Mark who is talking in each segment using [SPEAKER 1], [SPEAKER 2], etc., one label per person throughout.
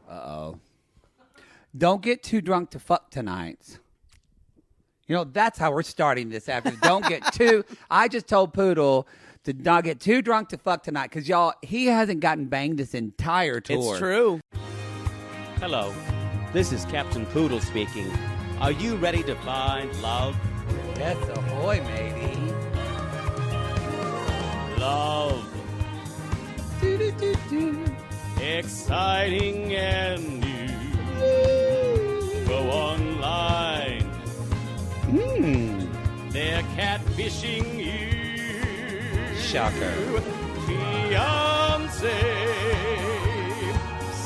[SPEAKER 1] Uh-oh. Don't get too drunk to fuck tonight. You know, that's how we're starting this after. Don't get too... I just told Poodle to not get too drunk to fuck tonight because, y'all, he hasn't gotten banged this entire tour.
[SPEAKER 2] It's true. Hello, this is Captain Poodle speaking. Are you ready to find love?
[SPEAKER 1] Yes, ahoy, matey.
[SPEAKER 2] Love.
[SPEAKER 1] Do-do-do-do.
[SPEAKER 2] Exciting and new. Go online. They're catfishing you.
[SPEAKER 1] Shocker.
[SPEAKER 2] Fiancé.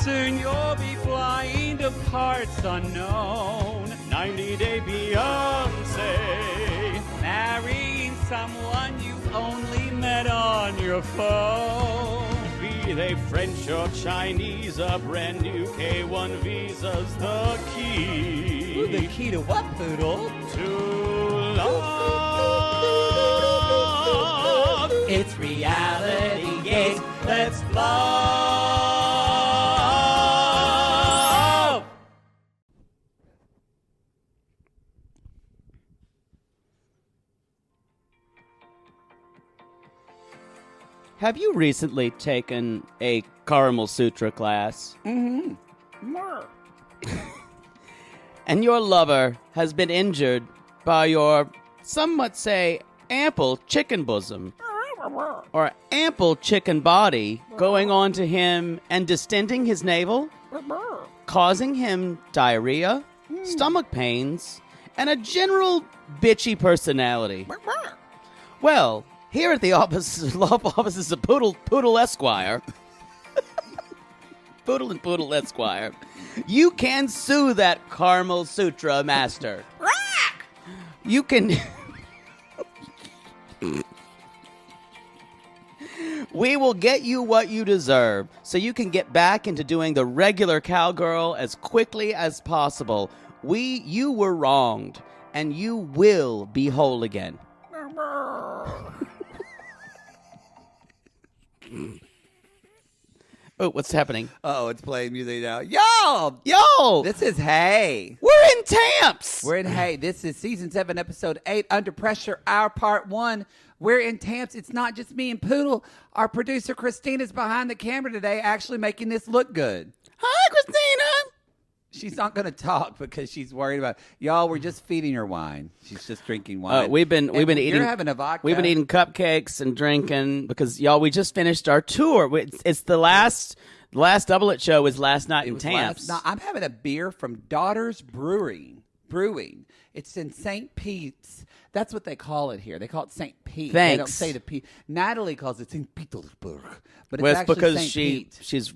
[SPEAKER 1] Soon you'll be flying to parts unknown.
[SPEAKER 2] 90-day Beyonce.
[SPEAKER 1] Marrying someone you only met on your phone.
[SPEAKER 2] Be they French or Chinese, a brand new K1 visa's the key.
[SPEAKER 1] Ooh, the key to what, Poodle?
[SPEAKER 2] To love.
[SPEAKER 1] It's reality gaze. Let's love.
[SPEAKER 2] Have you recently taken a Caramel Sutra class?
[SPEAKER 1] Mm-hmm.
[SPEAKER 2] And your lover has been injured by your, some might say, ample chicken bosom or ample chicken body going on to him and distending his navel, causing him diarrhea, stomach pains, and a general bitchy personality. Well, here at the law offices of Poodle Esquire, Poodle and Poodle Esquire, you can sue that Caramel Sutra master. You can... We will get you what you deserve so you can get back into doing the regular cowgirl as quickly as possible. You were wronged, and you will be whole again. Oh, what's happening?
[SPEAKER 1] Uh-oh, it's playing music now. Yo! This is Hey.
[SPEAKER 2] We're in Tamps!
[SPEAKER 1] We're in Hey. This is Season 7, Episode 8, Under Pressure, our Part 1. We're in Tamps. It's not just me and Poodle. Our producer, Christina's behind the camera today, actually making this look good.
[SPEAKER 2] Hi, Christina!
[SPEAKER 1] She's not going to talk because she's worried about... Y'all, we're just feeding her wine. She's just drinking wine.
[SPEAKER 2] We've been eating...
[SPEAKER 1] You're having a vodka.
[SPEAKER 2] We've been eating cupcakes and drinking because, y'all, we just finished our tour. It's the last Double-It show was last night in Tamps.
[SPEAKER 1] I'm having a beer from Daughters Brewing. It's in St. Pete's. That's what they call it here. They call it St. Pete.
[SPEAKER 2] Thanks.
[SPEAKER 1] They don't say the Pete. Natalie calls it St. Petersburg. But it's
[SPEAKER 2] Well,
[SPEAKER 1] actually
[SPEAKER 2] because
[SPEAKER 1] St. Pete.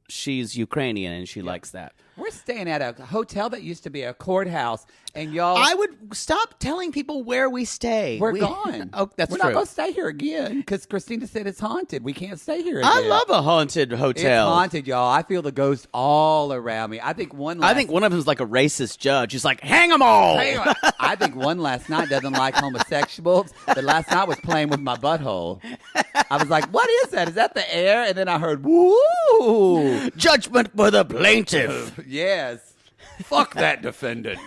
[SPEAKER 2] she's Ukrainian and she likes that.
[SPEAKER 1] We're staying at a hotel that used to be a courthouse, and y'all...
[SPEAKER 2] I would stop telling people where we stay.
[SPEAKER 1] We're gone.
[SPEAKER 2] Oh, that's
[SPEAKER 1] We're
[SPEAKER 2] true.
[SPEAKER 1] not going to stay here again because Christina said it's haunted. We can't stay here again.
[SPEAKER 2] I love a haunted hotel.
[SPEAKER 1] It's haunted, y'all. I feel the ghost all around me. I think one of them is
[SPEAKER 2] like a racist judge. He's like, hang them all.
[SPEAKER 1] I think one last night doesn't like homosexuals, but last night was playing with my butthole. I was like, what is that? Is that the air? And then I heard, woo!
[SPEAKER 2] Judgment for the plaintiff.
[SPEAKER 1] Yes. Fuck that defendant.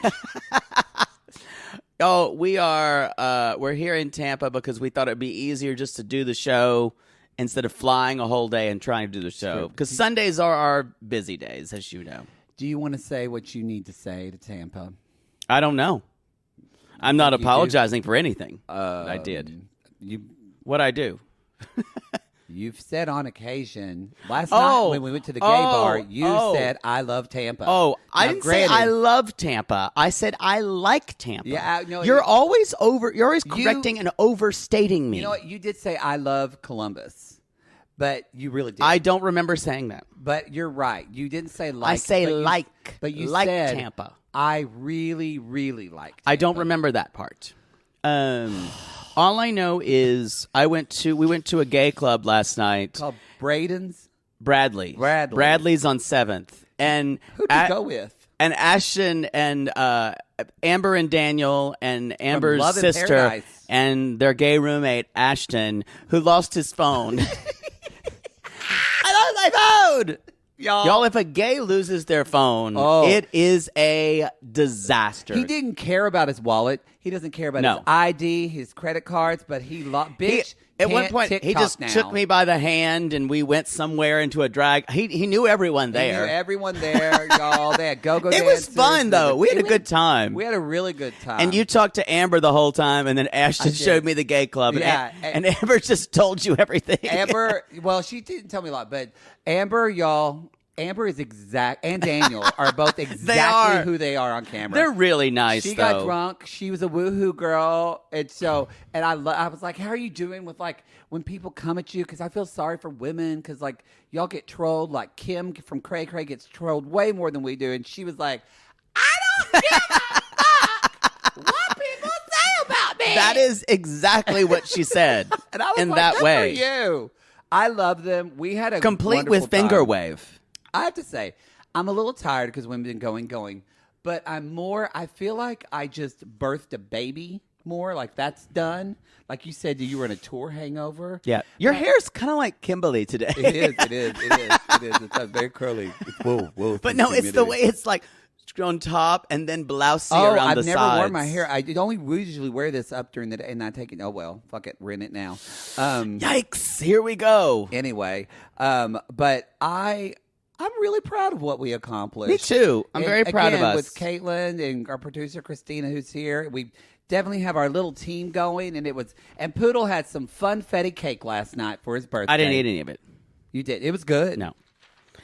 [SPEAKER 2] Oh, we're here in Tampa because we thought it'd be easier just to do the show instead of flying a whole day and trying to do the show. Because Sundays are our busy days, as you know.
[SPEAKER 1] Do you want to say what you need to say to Tampa?
[SPEAKER 2] I don't know. I'm not apologizing for anything I did. What'd I do?
[SPEAKER 1] You've said on occasion, last night when we went to the gay bar, you said, I love Tampa.
[SPEAKER 2] Oh, I didn't say I love Tampa. I said I like Tampa.
[SPEAKER 1] Yeah,
[SPEAKER 2] you're always correcting and overstating me.
[SPEAKER 1] You know what? You did say I love Columbus, but you really did.
[SPEAKER 2] I don't remember saying that.
[SPEAKER 1] But you're right. You didn't say like.
[SPEAKER 2] I say
[SPEAKER 1] but you
[SPEAKER 2] like
[SPEAKER 1] said
[SPEAKER 2] Tampa.
[SPEAKER 1] I really, really like Tampa.
[SPEAKER 2] I don't remember that part. All I know is we went to a gay club last night
[SPEAKER 1] called Braden's.
[SPEAKER 2] Bradley's on 7th. And
[SPEAKER 1] who did you go with?
[SPEAKER 2] And Ashton and Amber and Daniel and Amber's
[SPEAKER 1] Love in
[SPEAKER 2] sister
[SPEAKER 1] Paradise.
[SPEAKER 2] and their gay roommate Ashton, who lost his phone. I lost my phone. Y'all, if a gay loses their phone, it is a disaster.
[SPEAKER 1] He didn't care about his wallet. He doesn't care about his ID, his credit cards, but bitch.
[SPEAKER 2] At one point, he just took me by the hand and we went somewhere into a drag. He knew everyone there.
[SPEAKER 1] He knew everyone there, y'all. They had go-go
[SPEAKER 2] It
[SPEAKER 1] dancers.
[SPEAKER 2] was fun, though. We had a good time.
[SPEAKER 1] We had a really good time.
[SPEAKER 2] And you talked to Amber the whole time, and then Ashton showed me the gay club.
[SPEAKER 1] Yeah.
[SPEAKER 2] And Amber just told you everything.
[SPEAKER 1] Amber, well, she didn't tell me a lot, but Amber, y'all... Amber is and Daniel are both exactly who they are on camera.
[SPEAKER 2] They're really nice,
[SPEAKER 1] She got drunk. She was a woohoo girl. And so, and I was like, how are you doing with like when people come at you? Because I feel sorry for women because like y'all get trolled. Like Kim from Cray Cray gets trolled way more than we do. And she was like, I don't give a fuck what people say about me.
[SPEAKER 2] That is exactly what she said.
[SPEAKER 1] And I was
[SPEAKER 2] in
[SPEAKER 1] like,
[SPEAKER 2] that
[SPEAKER 1] good
[SPEAKER 2] way.
[SPEAKER 1] for you. I love them. We had a
[SPEAKER 2] complete with finger
[SPEAKER 1] time.
[SPEAKER 2] wave.
[SPEAKER 1] I have to say, I'm a little tired because we've been going, but I feel like I just birthed a baby more. Like that's done. Like you said, you were in a tour hangover.
[SPEAKER 2] Yeah. Your hair's kind of like Kimberly today.
[SPEAKER 1] It is. It's very curly. Whoa.
[SPEAKER 2] But no, it's the way it's like on top and then blousey around the sides.
[SPEAKER 1] I've never worn my hair. I only usually wear this up during the day and I take it. Oh, well, fuck it. We're in it now.
[SPEAKER 2] Yikes. Here we go.
[SPEAKER 1] Anyway, but I'm really proud of what we accomplished.
[SPEAKER 2] Me too. I'm very proud of us.
[SPEAKER 1] With Caitlin and our producer Christina, who's here, we definitely have our little team going, and Poodle had some funfetti cake last night for his birthday.
[SPEAKER 2] I didn't eat any of it.
[SPEAKER 1] You did. It was good.
[SPEAKER 2] No,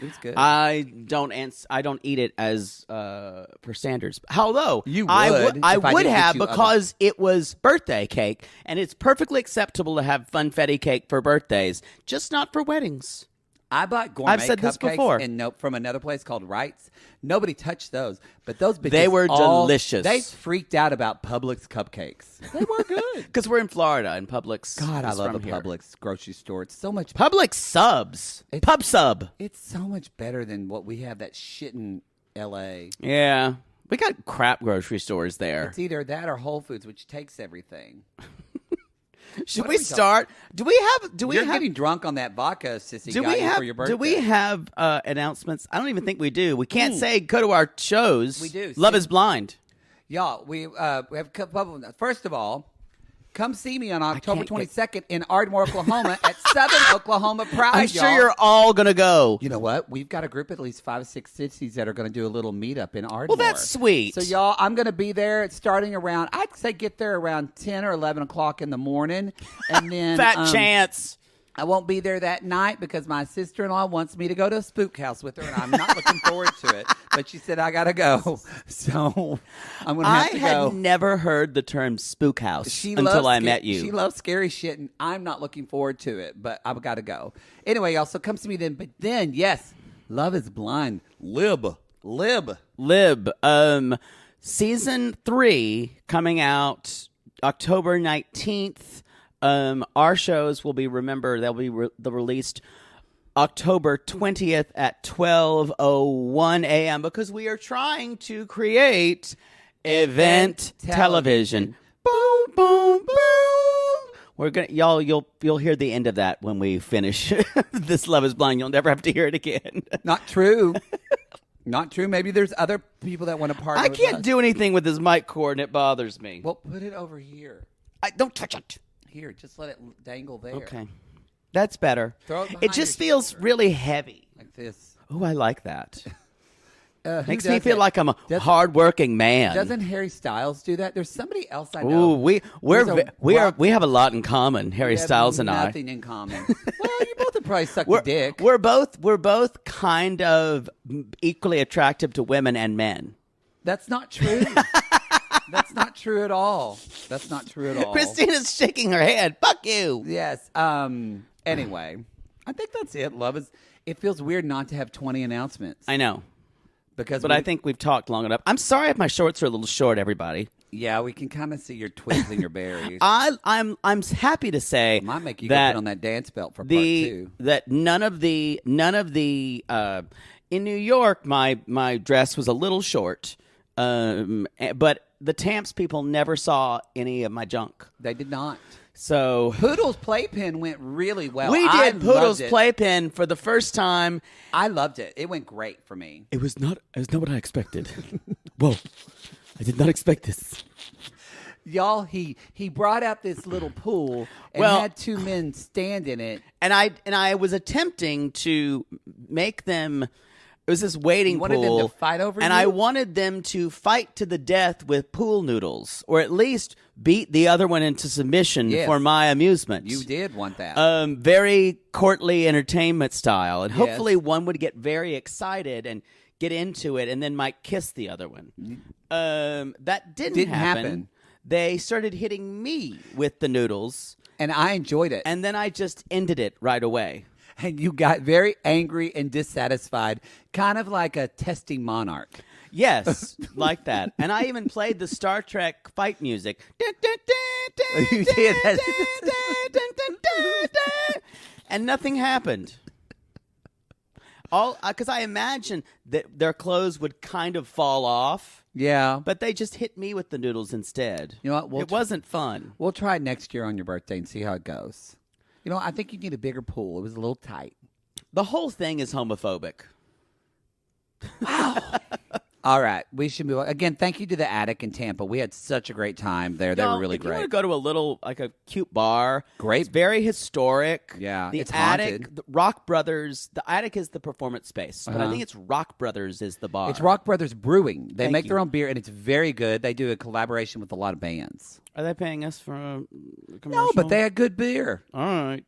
[SPEAKER 1] it was good.
[SPEAKER 2] I don't eat it as per standards. Although
[SPEAKER 1] you would,
[SPEAKER 2] I would have because it was birthday cake, and it's perfectly acceptable to have funfetti cake for birthdays, just not for weddings.
[SPEAKER 1] I bought gourmet
[SPEAKER 2] I've said
[SPEAKER 1] cupcakes
[SPEAKER 2] this before.
[SPEAKER 1] from another place called Wright's. Nobody touched those, but those bitches
[SPEAKER 2] they were delicious.
[SPEAKER 1] They freaked out about Publix cupcakes. They were good
[SPEAKER 2] because we're in Florida and Publix.
[SPEAKER 1] God, I love a
[SPEAKER 2] here.
[SPEAKER 1] Publix grocery store. It's so much.
[SPEAKER 2] Publix subs, Pub Sub.
[SPEAKER 1] It's so much better than what we have that shit in L.A.
[SPEAKER 2] Yeah, we got crap grocery stores there.
[SPEAKER 1] It's either that or Whole Foods, which takes everything.
[SPEAKER 2] Should we start? Do we have?
[SPEAKER 1] You're getting drunk on that vodka, sissy. For your birthday.
[SPEAKER 2] Do we have announcements? I don't even think we do. We can't say go to our shows.
[SPEAKER 1] We do.
[SPEAKER 2] Love is Blind.
[SPEAKER 1] Y'all, we have a couple. First of all, come see me on October 22nd in Ardmore, Oklahoma at Southern Oklahoma Pride.
[SPEAKER 2] I'm sure you're all going to go.
[SPEAKER 1] You know what? We've got a group of at least 5 or 6 cities that are going to do a little meetup in Ardmore.
[SPEAKER 2] Well, that's sweet.
[SPEAKER 1] So, y'all, I'm going to be there. It's starting around, I'd say get there around 10 or 11 o'clock in the morning. And then
[SPEAKER 2] Fat chance.
[SPEAKER 1] I won't be there that night because my sister-in-law wants me to go to a spook house with her, and I'm not looking forward to it. But she said, I got to go. So I'm going to have to go.
[SPEAKER 2] I had never heard the term spook house until I met you.
[SPEAKER 1] She loves scary shit, and I'm not looking forward to it, but I've got to go. Anyway, y'all, so come see me then. But then, yes, Love is Blind. Lib.
[SPEAKER 2] Season 3 coming out October 19th. Our shows will be, they'll be released October 20th at 12:01 a.m. because we are trying to create event television. Boom, boom, boom. We're gonna, you'll hear the end of that when we finish this Love is Blind. You'll never have to hear it again.
[SPEAKER 1] Not true. Not true. Maybe there's other people that want to partner.
[SPEAKER 2] I can't do anything with this mic cord, and it bothers me.
[SPEAKER 1] Well, put it over here.
[SPEAKER 2] Don't touch it.
[SPEAKER 1] Here, just let it dangle there.
[SPEAKER 2] Okay. That's better.
[SPEAKER 1] Throw it
[SPEAKER 2] It just feels really heavy.
[SPEAKER 1] Like this.
[SPEAKER 2] Oh, I like that. Makes
[SPEAKER 1] Who
[SPEAKER 2] me
[SPEAKER 1] does
[SPEAKER 2] feel
[SPEAKER 1] it?
[SPEAKER 2] like I'm a hard-working man.
[SPEAKER 1] Doesn't Harry Styles do that? There's somebody else I know.
[SPEAKER 2] Ooh, we have a lot in common, Harry Styles and I.
[SPEAKER 1] Nothing in common. Well, you both would probably suck a dick.
[SPEAKER 2] We're both kind of equally attractive to women and men.
[SPEAKER 1] That's not true. That's not true at all. That's not true at all.
[SPEAKER 2] Christina's shaking her head. Fuck you.
[SPEAKER 1] Yes. Anyway, I think that's it. It feels weird not to have 20 announcements.
[SPEAKER 2] I know.
[SPEAKER 1] But
[SPEAKER 2] I think we've talked long enough. I'm sorry if my shorts are a little short, everybody.
[SPEAKER 1] Yeah, we can kind of see your twigs and your berries.
[SPEAKER 2] I'm happy to say
[SPEAKER 1] might make you
[SPEAKER 2] that
[SPEAKER 1] go put on that dance belt for part 2.
[SPEAKER 2] That none of the in New York my dress was a little short, but the Tamps people never saw any of my junk.
[SPEAKER 1] They did not.
[SPEAKER 2] So
[SPEAKER 1] Poodle's playpen went really well.
[SPEAKER 2] we
[SPEAKER 1] I
[SPEAKER 2] did Poodle's
[SPEAKER 1] loved it.
[SPEAKER 2] playpen for the first time.
[SPEAKER 1] I loved it. It went great for me.
[SPEAKER 2] It was not what I expected. Whoa. I did not expect this.
[SPEAKER 1] Y'all, he brought out this little pool and had two men stand in it.
[SPEAKER 2] And I was attempting to make them. It was this waiting
[SPEAKER 1] You wanted
[SPEAKER 2] pool.
[SPEAKER 1] them to fight over
[SPEAKER 2] and
[SPEAKER 1] you?
[SPEAKER 2] I wanted them to fight to the death with pool noodles, or at least beat the other one into submission
[SPEAKER 1] Yes.
[SPEAKER 2] for my amusement.
[SPEAKER 1] You did want that.
[SPEAKER 2] Very courtly entertainment style, and
[SPEAKER 1] Yes.
[SPEAKER 2] hopefully one would get very excited and get into it, and then might kiss the other one. That didn't happen. They started hitting me with the noodles,
[SPEAKER 1] and I enjoyed it.
[SPEAKER 2] and then I just ended it right away.
[SPEAKER 1] And you got very angry and dissatisfied, kind of like a testing monarch.
[SPEAKER 2] Yes, like that. And I even played the Star Trek fight music.
[SPEAKER 1] You did.
[SPEAKER 2] And nothing happened. All because I imagined that their clothes would kind of fall off,
[SPEAKER 1] Yeah.
[SPEAKER 2] but they just hit me with the noodles instead.
[SPEAKER 1] You know what?
[SPEAKER 2] It wasn't fun.
[SPEAKER 1] We'll try it next year on your birthday and see how it goes. You know, I think you need a bigger pool. It was a little tight.
[SPEAKER 2] The whole thing is homophobic.
[SPEAKER 1] All right. We should move on. Again, thank you to the Attic in Tampa. We had such a great time there. They
[SPEAKER 2] Y'all,
[SPEAKER 1] were really
[SPEAKER 2] if you want
[SPEAKER 1] great.
[SPEAKER 2] to go to a little, like a cute bar,
[SPEAKER 1] Great.
[SPEAKER 2] It's very historic.
[SPEAKER 1] Yeah,
[SPEAKER 2] the
[SPEAKER 1] it's
[SPEAKER 2] Attic,
[SPEAKER 1] haunted.
[SPEAKER 2] the Rock Brothers. The Attic is the performance space, but I
[SPEAKER 1] Uh-huh.
[SPEAKER 2] think it's Rock Brothers is the bar.
[SPEAKER 1] It's Rock Brothers Brewing. They
[SPEAKER 2] Thank
[SPEAKER 1] make
[SPEAKER 2] you.
[SPEAKER 1] their own beer, and it's very good. They do a collaboration with a lot of bands.
[SPEAKER 2] Are they paying us for a commercial?
[SPEAKER 1] No, but they had good beer.
[SPEAKER 2] All right.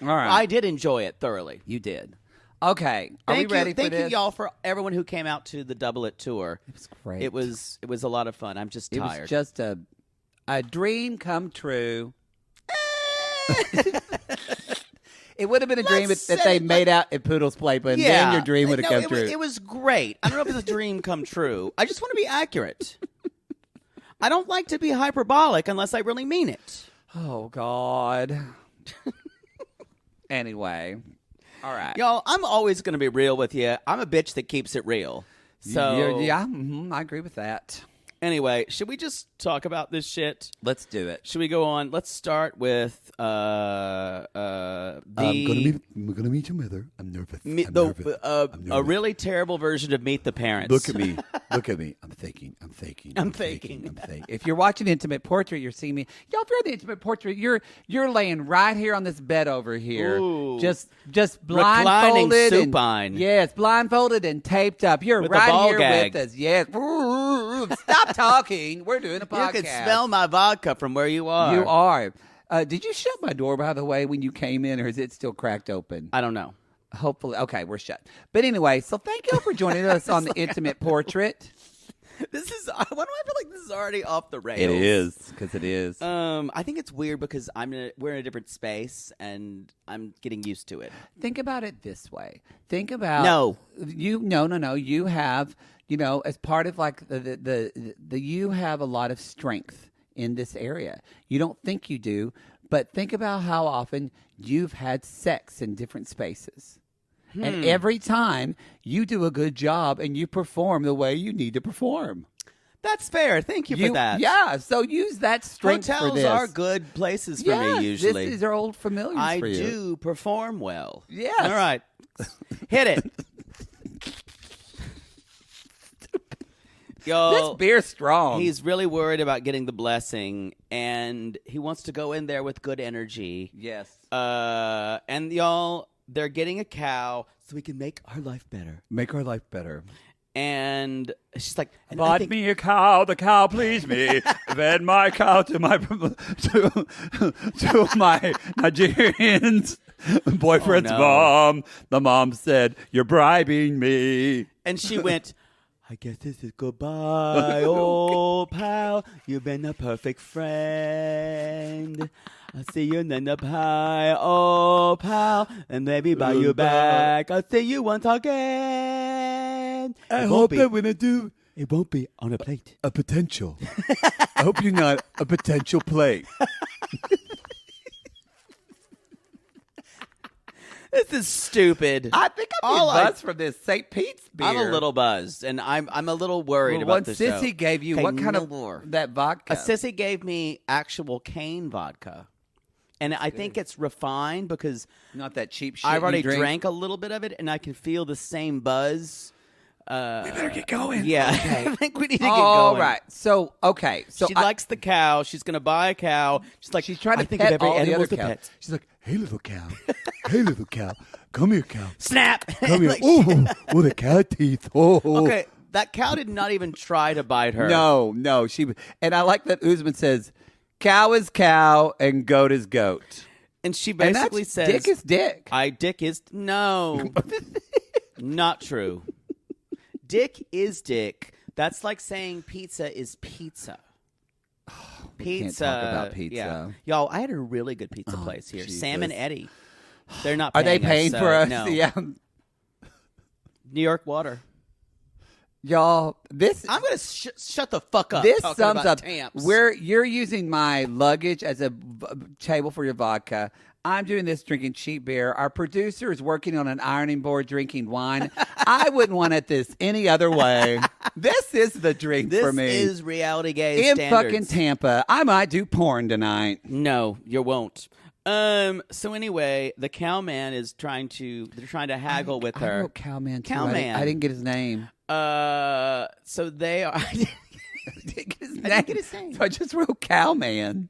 [SPEAKER 1] All right.
[SPEAKER 2] I did enjoy it thoroughly.
[SPEAKER 1] You did. Okay. Are we ready for
[SPEAKER 2] Thank
[SPEAKER 1] this?
[SPEAKER 2] you, y'all, for everyone who came out to the Double It tour.
[SPEAKER 1] It was great.
[SPEAKER 2] It was a lot of fun. I'm just
[SPEAKER 1] It
[SPEAKER 2] tired.
[SPEAKER 1] was just a dream come true. It would have been a dream
[SPEAKER 2] Let's
[SPEAKER 1] that
[SPEAKER 2] set
[SPEAKER 1] they
[SPEAKER 2] it
[SPEAKER 1] made out at Poodle's Playpen. Then your dream would have come true.
[SPEAKER 2] It was great. I don't know if it's a dream come true. I just want to be accurate. I don't like to be hyperbolic unless I really mean it.
[SPEAKER 1] Oh, God. Anyway. All right.
[SPEAKER 2] Y'all, I'm always going to be real with you. I'm a bitch that keeps it real. So,
[SPEAKER 1] Yeah, I agree with that.
[SPEAKER 2] Anyway, should we just talk about this shit?
[SPEAKER 1] Let's do it.
[SPEAKER 2] Should we go on? Let's start with
[SPEAKER 3] I'm gonna meet your mother. I'm nervous.
[SPEAKER 2] a really terrible version of Meet the Parents.
[SPEAKER 3] Look at me. Look at me. I'm faking.
[SPEAKER 1] If you're watching Intimate Portrait, you're seeing me. Y'all, if you're in the Intimate Portrait, you're laying right here on this bed over here.
[SPEAKER 2] Ooh.
[SPEAKER 1] Just
[SPEAKER 2] Reclining
[SPEAKER 1] blindfolded.
[SPEAKER 2] supine.
[SPEAKER 1] Yes, blindfolded and taped up. You're
[SPEAKER 2] With a
[SPEAKER 1] right
[SPEAKER 2] ball
[SPEAKER 1] here
[SPEAKER 2] gag.
[SPEAKER 1] with us. Yes. Stop talking. We're doing a podcast.
[SPEAKER 2] You can smell my vodka from where you are.
[SPEAKER 1] You are. Did you shut my door, by the way, when you came in, or is it still cracked open?
[SPEAKER 2] I don't know.
[SPEAKER 1] Hopefully. Okay, we're shut. But anyway, so thank you for joining us on the Intimate Portrait.
[SPEAKER 2] This is. Why do I feel like this is already off the rails?
[SPEAKER 1] It is, because it is.
[SPEAKER 2] I think it's weird because we're in a different space and I'm getting used to it.
[SPEAKER 1] Think about it this way. Think about
[SPEAKER 2] No.
[SPEAKER 1] No. You have, as part of like the you have a lot of strength in this area. You don't think you do, but think about how often you've had sex in different spaces. And every time you do a good job and you perform the way you need to perform.
[SPEAKER 2] That's fair. Thank you for that.
[SPEAKER 1] Yeah, so use that strength for
[SPEAKER 2] Hotels
[SPEAKER 1] this.
[SPEAKER 2] are good places for
[SPEAKER 1] Yes,
[SPEAKER 2] me usually.
[SPEAKER 1] These are old familiars
[SPEAKER 2] I
[SPEAKER 1] for you.
[SPEAKER 2] do perform well.
[SPEAKER 1] Yes.
[SPEAKER 2] All right. Hit it. Yo,
[SPEAKER 1] This beer's strong.
[SPEAKER 2] he's really worried about getting the blessing, and he wants to go in there with good energy.
[SPEAKER 1] Yes.
[SPEAKER 2] And y'all, they're getting a cow so we can make our life better.
[SPEAKER 3] Make our life better.
[SPEAKER 2] And she's like, and I
[SPEAKER 3] Bought
[SPEAKER 2] think-
[SPEAKER 3] me a cow, the cow pleased me. Fed my cow to my to my Nigerian's boyfriend's
[SPEAKER 2] Oh, no.
[SPEAKER 3] mom. The mom said, "You're bribing me."
[SPEAKER 2] And she went, I guess this is goodbye, old pal. You've been a perfect friend. I'll see you in the pie, old pal. And maybe buy you back. I'll see you once again.
[SPEAKER 3] I
[SPEAKER 2] It won't
[SPEAKER 3] hope
[SPEAKER 2] be-
[SPEAKER 3] that when I do
[SPEAKER 2] It won't be on a plate.
[SPEAKER 3] a potential, I hope you're not a potential play.
[SPEAKER 2] This is stupid.
[SPEAKER 1] I think I'm
[SPEAKER 2] All I-
[SPEAKER 1] buzzed from this St. Pete's beer.
[SPEAKER 2] I'm a little buzzed, and I'm a little worried
[SPEAKER 1] Well,
[SPEAKER 2] about
[SPEAKER 1] what
[SPEAKER 2] the show.
[SPEAKER 1] Sissy gave you,
[SPEAKER 2] Okay,
[SPEAKER 1] what kind
[SPEAKER 2] no
[SPEAKER 1] of
[SPEAKER 2] more.
[SPEAKER 1] that vodka?
[SPEAKER 2] A Sissy gave me actual cane vodka. And I think it's refined because
[SPEAKER 1] Not that cheap shit.
[SPEAKER 2] I've already
[SPEAKER 1] you drink.
[SPEAKER 2] drank a little bit of it, and I can feel the same buzz.
[SPEAKER 1] We better get going.
[SPEAKER 2] Yeah,
[SPEAKER 1] Okay.
[SPEAKER 2] I think we need to get
[SPEAKER 1] All
[SPEAKER 2] going.
[SPEAKER 1] right. So okay. So
[SPEAKER 2] she likes the cow. She's going to buy a cow. She's like,
[SPEAKER 1] She's trying to
[SPEAKER 2] I think
[SPEAKER 1] pet
[SPEAKER 2] of every
[SPEAKER 1] all the
[SPEAKER 2] animal
[SPEAKER 1] other
[SPEAKER 2] as a
[SPEAKER 1] cows.
[SPEAKER 2] pet.
[SPEAKER 3] She's like, hey, little cow. Hey, little cow. Come here, cow.
[SPEAKER 2] Snap.
[SPEAKER 3] Come here.
[SPEAKER 2] Like,
[SPEAKER 3] Oh, the cat teeth. Oh.
[SPEAKER 2] okay, that cow did not even try to bite her.
[SPEAKER 1] No. And I like that Usman says, "Cow is cow and goat is goat."
[SPEAKER 2] And she
[SPEAKER 1] And that's,
[SPEAKER 2] basically says,
[SPEAKER 1] "Dick is dick."
[SPEAKER 2] dick is no, not true. Dick is dick. That's like saying pizza is pizza. Pizza.
[SPEAKER 1] Can't talk about pizza.
[SPEAKER 2] Yeah. Y'all, I had a really good pizza place here.
[SPEAKER 1] Jesus.
[SPEAKER 2] Sam and Eddie. They're not.
[SPEAKER 1] Are they paying
[SPEAKER 2] us,
[SPEAKER 1] for us?
[SPEAKER 2] No.
[SPEAKER 1] Yeah.
[SPEAKER 2] New York water.
[SPEAKER 1] Y'all, this
[SPEAKER 2] I'm gonna shut the fuck up.
[SPEAKER 1] this
[SPEAKER 2] talking
[SPEAKER 1] sums
[SPEAKER 2] about
[SPEAKER 1] up
[SPEAKER 2] Tamps.
[SPEAKER 1] where you're using my luggage as a table for your vodka. I'm doing this drinking cheap beer. Our producer is working on an ironing board drinking wine. I wouldn't want it this any other way. This is the drink
[SPEAKER 2] This
[SPEAKER 1] for me.
[SPEAKER 2] is reality gay
[SPEAKER 1] in
[SPEAKER 2] standards.
[SPEAKER 1] fucking Tampa. I might do porn tonight.
[SPEAKER 2] No, you won't. So anyway, the cowman is trying to haggle with
[SPEAKER 1] I
[SPEAKER 2] her.
[SPEAKER 1] wrote Cowman too.
[SPEAKER 2] Cowman.
[SPEAKER 1] I didn't get his name.
[SPEAKER 2] So they are.
[SPEAKER 1] I didn't get his name.
[SPEAKER 2] I didn't get his name.
[SPEAKER 1] So I just wrote Cowman.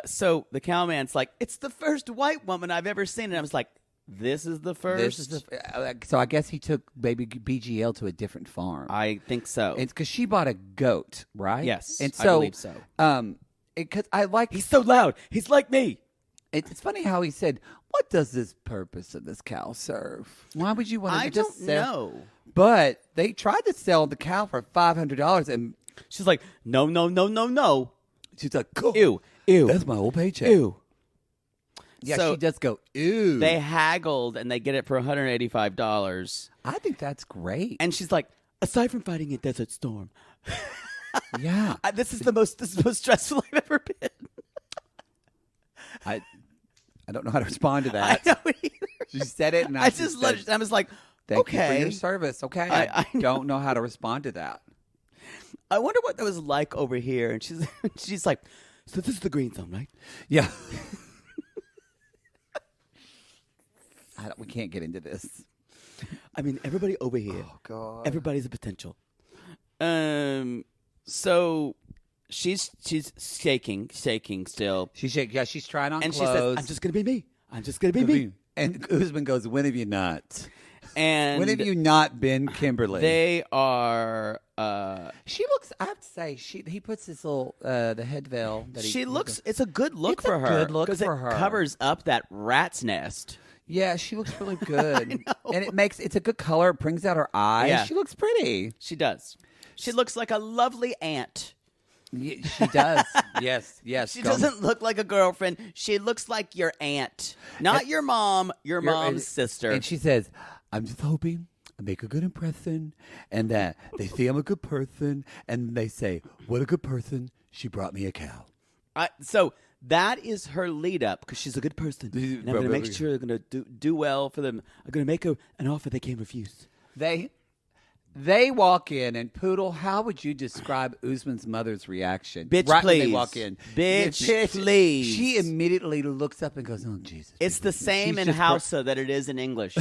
[SPEAKER 2] So the cowman's like, it's the first white woman I've ever seen, and I was like, this is the first.
[SPEAKER 1] This is the, so I guess he took baby BGL to a different farm.
[SPEAKER 2] I think so.
[SPEAKER 1] It's because she bought a goat, right?
[SPEAKER 2] Yes,
[SPEAKER 1] and
[SPEAKER 2] I
[SPEAKER 1] so
[SPEAKER 2] believe so.
[SPEAKER 1] Because I like.
[SPEAKER 2] He's so loud. He's like me.
[SPEAKER 1] It's funny how he said, "What does this purpose of this cow serve? Why would you want to
[SPEAKER 2] I
[SPEAKER 1] just
[SPEAKER 2] don't
[SPEAKER 1] sell?"
[SPEAKER 2] know.
[SPEAKER 1] But they tried to sell the cow for $500, and
[SPEAKER 2] She's like, no.
[SPEAKER 1] she's like, "Cool,
[SPEAKER 2] Ew.
[SPEAKER 3] That's my whole paycheck.
[SPEAKER 2] Ew.
[SPEAKER 1] yeah."
[SPEAKER 2] So
[SPEAKER 1] she does go, "Ew."
[SPEAKER 2] they haggled and they get it for $185.
[SPEAKER 1] I think that's great.
[SPEAKER 2] And she's like, aside from fighting a desert storm,
[SPEAKER 1] yeah,
[SPEAKER 2] this is the most stressful I've ever been.
[SPEAKER 1] I don't know how to respond to that.
[SPEAKER 2] I know either.
[SPEAKER 1] She said it, and
[SPEAKER 2] I just
[SPEAKER 1] said,
[SPEAKER 2] I was like,
[SPEAKER 1] "Thank you for
[SPEAKER 2] okay.
[SPEAKER 1] your service." Okay,
[SPEAKER 2] I know.
[SPEAKER 1] don't know how to respond to that.
[SPEAKER 2] I wonder what that was like over here. And she's like, so this is the green zone, right?
[SPEAKER 1] Yeah. We can't get into this.
[SPEAKER 2] I mean, everybody over here.
[SPEAKER 1] Oh God.
[SPEAKER 2] Everybody's a potential. So she's shaking still,
[SPEAKER 1] She's she's trying on
[SPEAKER 2] and she
[SPEAKER 1] clothes.
[SPEAKER 2] says, "I'm just gonna be me. I'm just gonna be me."
[SPEAKER 1] And Usman goes, "When have you not?
[SPEAKER 2] And
[SPEAKER 1] When have you not been Kimberly?"
[SPEAKER 2] They are.
[SPEAKER 1] She looks. I have to say, he puts this little the head veil. That
[SPEAKER 2] She looks. It's a good look
[SPEAKER 1] It's a
[SPEAKER 2] for her.
[SPEAKER 1] good look
[SPEAKER 2] 'cause
[SPEAKER 1] for
[SPEAKER 2] it
[SPEAKER 1] her.
[SPEAKER 2] covers up that rat's nest.
[SPEAKER 1] Yeah, she looks really good, and it's a good color. It brings out her eyes.
[SPEAKER 2] Yeah.
[SPEAKER 1] She looks pretty.
[SPEAKER 2] She does. She looks like a lovely aunt.
[SPEAKER 1] Yeah, she does. yes.
[SPEAKER 2] She doesn't look like a girlfriend. She looks like your aunt, not your mom. Your mom's sister.
[SPEAKER 1] And she says, "I'm just hoping I make a good impression, and that they see I'm a good person, and they say, what a good person. She brought me a cow."
[SPEAKER 2] So that is her lead up because she's a good person. And I'm going to make sure they're going to do well for them. I'm going to make her an offer they can't refuse.
[SPEAKER 1] They walk in, and Poodle, how would you describe Usman's mother's reaction?
[SPEAKER 2] Bitch,
[SPEAKER 1] right
[SPEAKER 2] please.
[SPEAKER 1] When they walk in.
[SPEAKER 2] Bitch, please.
[SPEAKER 1] She immediately looks up and goes, "Oh, Jesus."
[SPEAKER 2] It's the same in
[SPEAKER 1] just
[SPEAKER 2] Hausa that it is in English.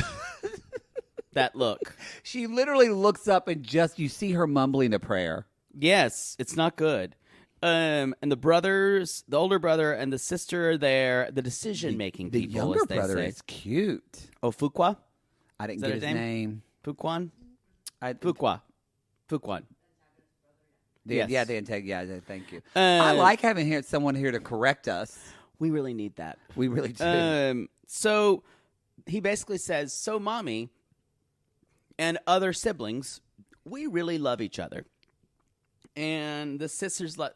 [SPEAKER 2] That look.
[SPEAKER 1] She literally looks up and you see her mumbling a prayer.
[SPEAKER 2] Yes, it's not good. And the older brother and the sister are there, the decision-making
[SPEAKER 1] The
[SPEAKER 2] people,
[SPEAKER 1] younger
[SPEAKER 2] as they
[SPEAKER 1] brother
[SPEAKER 2] say.
[SPEAKER 1] is cute.
[SPEAKER 2] Oh, Fuqua?
[SPEAKER 1] I didn't
[SPEAKER 2] Is that
[SPEAKER 1] get his
[SPEAKER 2] his
[SPEAKER 1] name.
[SPEAKER 2] Fuquan?
[SPEAKER 1] I,
[SPEAKER 2] Fuqua. Yes.
[SPEAKER 1] Yeah, the intake. Yeah, thank you. I like having someone here to correct us.
[SPEAKER 2] We really need that.
[SPEAKER 1] We really do.
[SPEAKER 2] So he basically says, so Mommy and other siblings, we really love each other. And the sister's like,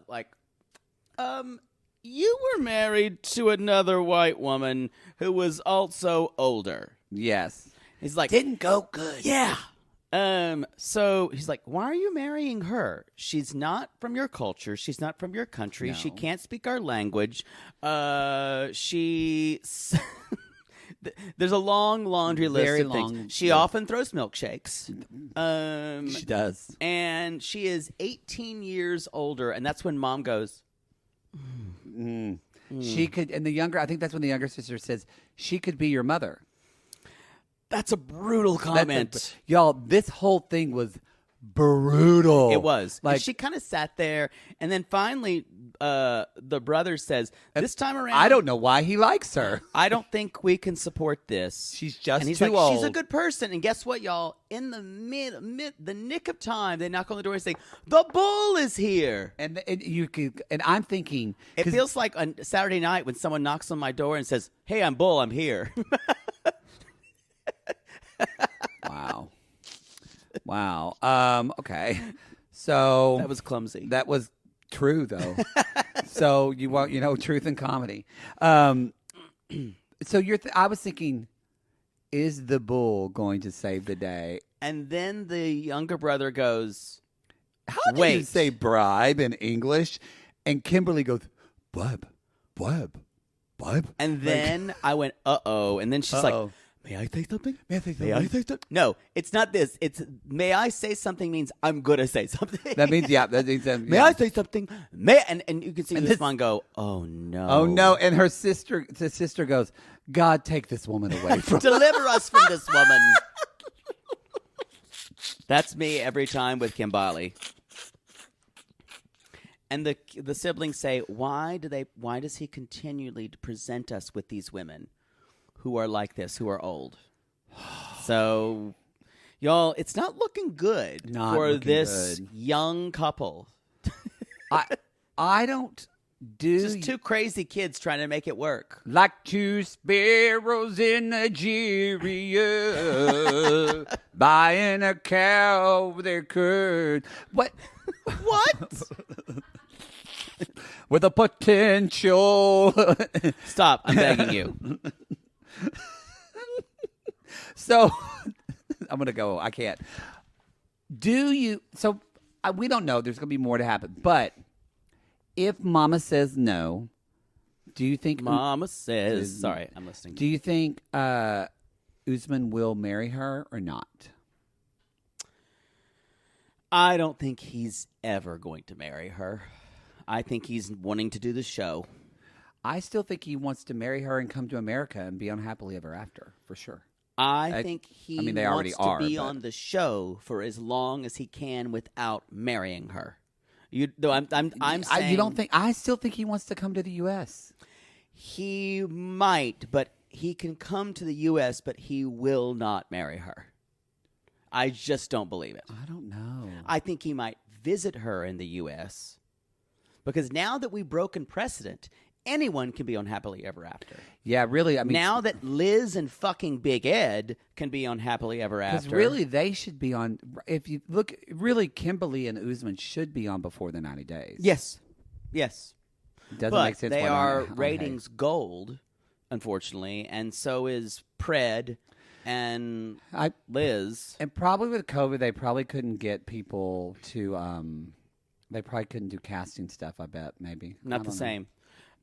[SPEAKER 2] you were married to another white woman who was also older.
[SPEAKER 1] Yes.
[SPEAKER 2] He's like,
[SPEAKER 1] Didn't go good.
[SPEAKER 2] yeah. So he's like, why are you marrying her? She's not from your culture. She's not from your country.
[SPEAKER 1] No.
[SPEAKER 2] She can't speak our language. There's a long laundry list
[SPEAKER 1] Very
[SPEAKER 2] of
[SPEAKER 1] long
[SPEAKER 2] things. She
[SPEAKER 1] list.
[SPEAKER 2] often throws milkshakes.
[SPEAKER 1] She does.
[SPEAKER 2] And she is 18 years older, and that's when Mom goes,
[SPEAKER 1] She could, and the younger, I think that's when the younger sister says, she could be your mother.
[SPEAKER 2] That's a brutal comment.
[SPEAKER 1] Y'all, this whole thing was brutal.
[SPEAKER 2] It was.
[SPEAKER 1] Like,
[SPEAKER 2] she kind of sat there, and then finally the brother says, this time around,
[SPEAKER 1] I don't know why he likes her.
[SPEAKER 2] I don't think we can support this.
[SPEAKER 1] She's just
[SPEAKER 2] and he's
[SPEAKER 1] too
[SPEAKER 2] like,
[SPEAKER 1] old.
[SPEAKER 2] She's a good person. And guess what, y'all? In the the nick of time, they knock on the door and say, the bull is here.
[SPEAKER 1] And you could, and I'm thinking,
[SPEAKER 2] It feels like on Saturday night when someone knocks on my door and says, hey, I'm Bull, I'm here.
[SPEAKER 1] Wow. Okay. So
[SPEAKER 2] That was clumsy.
[SPEAKER 1] that was true, though. So you want, truth and comedy. So I was thinking, is the bull going to save the day?
[SPEAKER 2] And then the younger brother goes,
[SPEAKER 1] How do you say bribe in English? And Kimberly goes, bribe.
[SPEAKER 2] and then I went, uh-oh. And then she's like,
[SPEAKER 1] Uh-oh.
[SPEAKER 2] may I say something?
[SPEAKER 1] May I say
[SPEAKER 2] May I say something? No, it's not this. It's may I say something means I'm going to say something.
[SPEAKER 1] That means, that means,
[SPEAKER 2] May I say something? And you can see Usman go, oh, no.
[SPEAKER 1] Oh, no. And the sister goes, God, take this woman away from
[SPEAKER 2] Deliver us from this woman. That's me every time with Kimbali. And the siblings say, why does he continually present us with these women who are like this, who are old? So, y'all, it's not looking good for this young couple.
[SPEAKER 1] I don't do...
[SPEAKER 2] Just two crazy kids trying to make it work.
[SPEAKER 1] Like two sparrows in Nigeria, buying a cow with their curd. What?
[SPEAKER 2] What?
[SPEAKER 1] With a potential.
[SPEAKER 2] Stop. I'm begging you.
[SPEAKER 1] So, I'm going to go. I can't. So, we don't know. There's going to be more to happen. But if Mama says no, do you think...
[SPEAKER 2] Mama says... Sorry, I'm listening.
[SPEAKER 1] Do you think Usman will marry her or not?
[SPEAKER 2] I don't think he's ever going to marry her. I think he's wanting to do the show.
[SPEAKER 1] I still think he wants to marry her and come to America and be on Happily Ever After, for sure.
[SPEAKER 2] I think he
[SPEAKER 1] they already
[SPEAKER 2] wants to be
[SPEAKER 1] but...
[SPEAKER 2] on the show for as long as he can without marrying her. I'm saying
[SPEAKER 1] you don't think? I still think he wants to come to the U.S.
[SPEAKER 2] He might, but he can come to the U.S., but he will not marry her. I just don't believe it.
[SPEAKER 1] I don't know.
[SPEAKER 2] I think he might visit her in the U.S. because now that we've broken precedent, anyone can be on Happily Ever After.
[SPEAKER 1] Yeah, really. I mean,
[SPEAKER 2] now that Liz and fucking Big Ed can be on Happily Ever After.
[SPEAKER 1] Because really, they should be on. If you look, really, Kimberly and Usman should be on before the 90 days.
[SPEAKER 2] Yes.
[SPEAKER 1] It doesn't
[SPEAKER 2] but
[SPEAKER 1] make sense.
[SPEAKER 2] They
[SPEAKER 1] why
[SPEAKER 2] are
[SPEAKER 1] on
[SPEAKER 2] ratings gold, unfortunately, and so is Pred and Liz.
[SPEAKER 1] And probably with COVID, they probably couldn't get people to. They probably couldn't do casting stuff. I bet maybe
[SPEAKER 2] Not the
[SPEAKER 1] know.
[SPEAKER 2] same.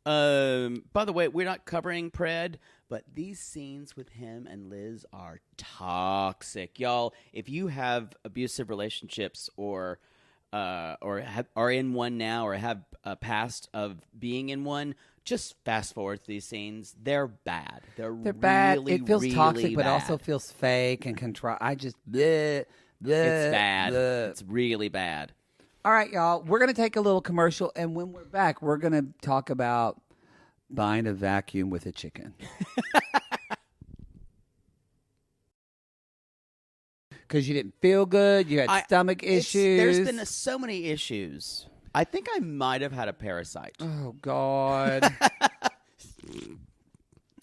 [SPEAKER 2] By the way, we're not covering Pred, but these scenes with him and Liz are toxic, y'all. If you have abusive relationships or are in one now or have a past of being in one, just fast forward to these scenes. They're bad. They're
[SPEAKER 1] bad.
[SPEAKER 2] Really,
[SPEAKER 1] it feels
[SPEAKER 2] really
[SPEAKER 1] toxic, but
[SPEAKER 2] bad.
[SPEAKER 1] also feels fake and contrived. I just bleh, bleh,
[SPEAKER 2] It's bad.
[SPEAKER 1] bleh.
[SPEAKER 2] It's really bad.
[SPEAKER 1] All right, y'all. We're going to take a little commercial, and when we're back, we're going to talk about buying a vacuum with a chicken. Because you didn't feel good, you had stomach issues.
[SPEAKER 2] There's been so many issues. I think I might have had a parasite.
[SPEAKER 1] Oh, God.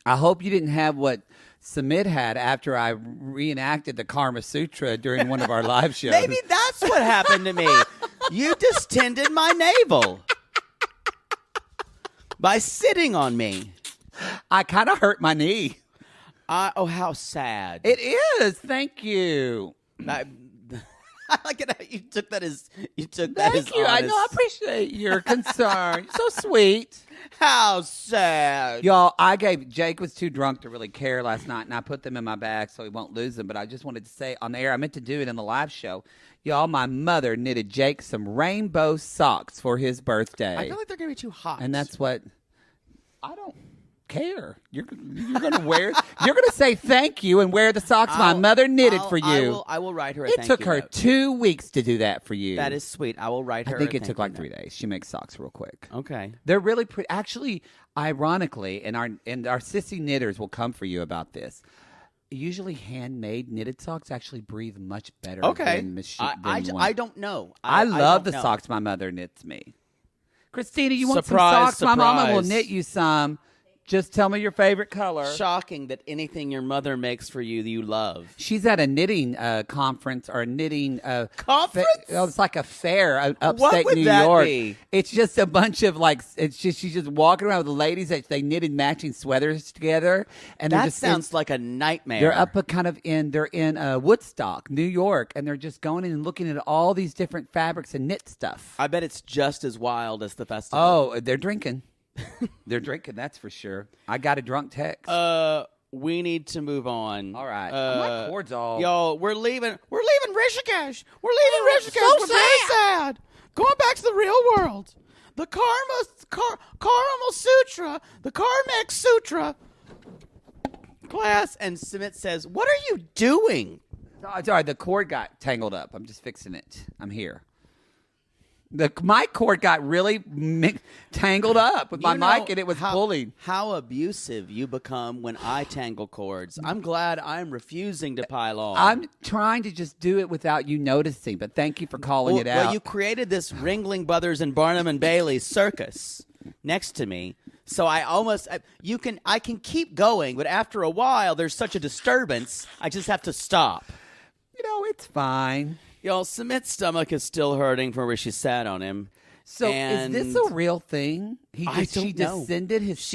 [SPEAKER 1] I hope you didn't have what Sumit had after I reenacted the Karma Sutra during one of our live shows.
[SPEAKER 2] Maybe that's what happened to me. You distended my navel by sitting on me.
[SPEAKER 1] I kind of hurt my knee.
[SPEAKER 2] Oh, how sad.
[SPEAKER 1] It is. Thank you.
[SPEAKER 2] I like it how you took that as
[SPEAKER 1] Thank you. I know. I appreciate your concern. You're so sweet.
[SPEAKER 2] How sad.
[SPEAKER 1] Y'all, Jake was too drunk to really care last night, and I put them in my bag so he won't lose them. But I just wanted to say on the air, I meant to do it in the live show. Y'all, my mother knitted Jake some rainbow socks for his birthday.
[SPEAKER 2] I feel like they're going to be too hot.
[SPEAKER 1] And that's what... I don't care. You're going to wear. You're going to say thank you and wear the socks my mother knitted for you.
[SPEAKER 2] I will write her a
[SPEAKER 1] It
[SPEAKER 2] thank you
[SPEAKER 1] took her
[SPEAKER 2] note.
[SPEAKER 1] 2 weeks to do that for you.
[SPEAKER 2] That is sweet. I will write her
[SPEAKER 1] I think
[SPEAKER 2] a
[SPEAKER 1] it took
[SPEAKER 2] thank
[SPEAKER 1] like
[SPEAKER 2] you
[SPEAKER 1] 3 days. She makes socks real quick.
[SPEAKER 2] note. Okay.
[SPEAKER 1] They're really pretty. Actually, ironically, and our sissy knitters will come for you about this. Usually, handmade knitted socks actually breathe much better than machine.
[SPEAKER 2] I don't know.
[SPEAKER 1] I love
[SPEAKER 2] don't
[SPEAKER 1] the
[SPEAKER 2] know.
[SPEAKER 1] socks my mother knits me. Christina, you want
[SPEAKER 2] Surprise,
[SPEAKER 1] some socks? My mama will
[SPEAKER 2] surprise.
[SPEAKER 1] knit you some. Just tell me your favorite color.
[SPEAKER 2] Shocking that anything your mother makes for you that you love.
[SPEAKER 1] She's at a knitting conference or a knitting
[SPEAKER 2] Conference?
[SPEAKER 1] it's like a fair upstate
[SPEAKER 2] What would
[SPEAKER 1] New
[SPEAKER 2] that
[SPEAKER 1] York.
[SPEAKER 2] be?
[SPEAKER 1] It's just a bunch of she's just walking around with the ladies that they knitted matching sweaters together, and
[SPEAKER 2] That sounds like a nightmare.
[SPEAKER 1] they're up they're in Woodstock, New York, and they're just going in and looking at all these different fabrics and knit stuff.
[SPEAKER 2] I bet it's just as wild as the festival.
[SPEAKER 1] Oh, they're drinking. They're drinking, that's for sure. I got a drunk text.
[SPEAKER 2] We need to move on.
[SPEAKER 1] All right. My cord's all...
[SPEAKER 2] Yo, we're leaving Rishikesh. We're leaving Rishikesh.
[SPEAKER 1] so
[SPEAKER 2] We're very sad. Going back to the real world. The Karma Sutra, the Karmak Sutra class. And Sumit says, "What are you doing?"
[SPEAKER 1] No, it's all right. The cord got tangled up. I'm just fixing it. I'm here. The mic cord got really tangled up with my
[SPEAKER 2] You know
[SPEAKER 1] mic, and it was pulling.
[SPEAKER 2] How abusive you become when I tangle cords. I'm glad I'm refusing to pile on.
[SPEAKER 1] I'm trying to just do it without you noticing, but thank you for calling it out.
[SPEAKER 2] Well, you created this Ringling Brothers and Barnum and Bailey circus next to me. So I can keep going, but after a while, there's such a disturbance, I just have to stop.
[SPEAKER 1] It's fine.
[SPEAKER 2] Y'all, Sumit's stomach is still hurting from where she sat on him.
[SPEAKER 1] So
[SPEAKER 2] And
[SPEAKER 1] is this a real thing?
[SPEAKER 2] I don't
[SPEAKER 1] She
[SPEAKER 2] know.
[SPEAKER 1] descended his...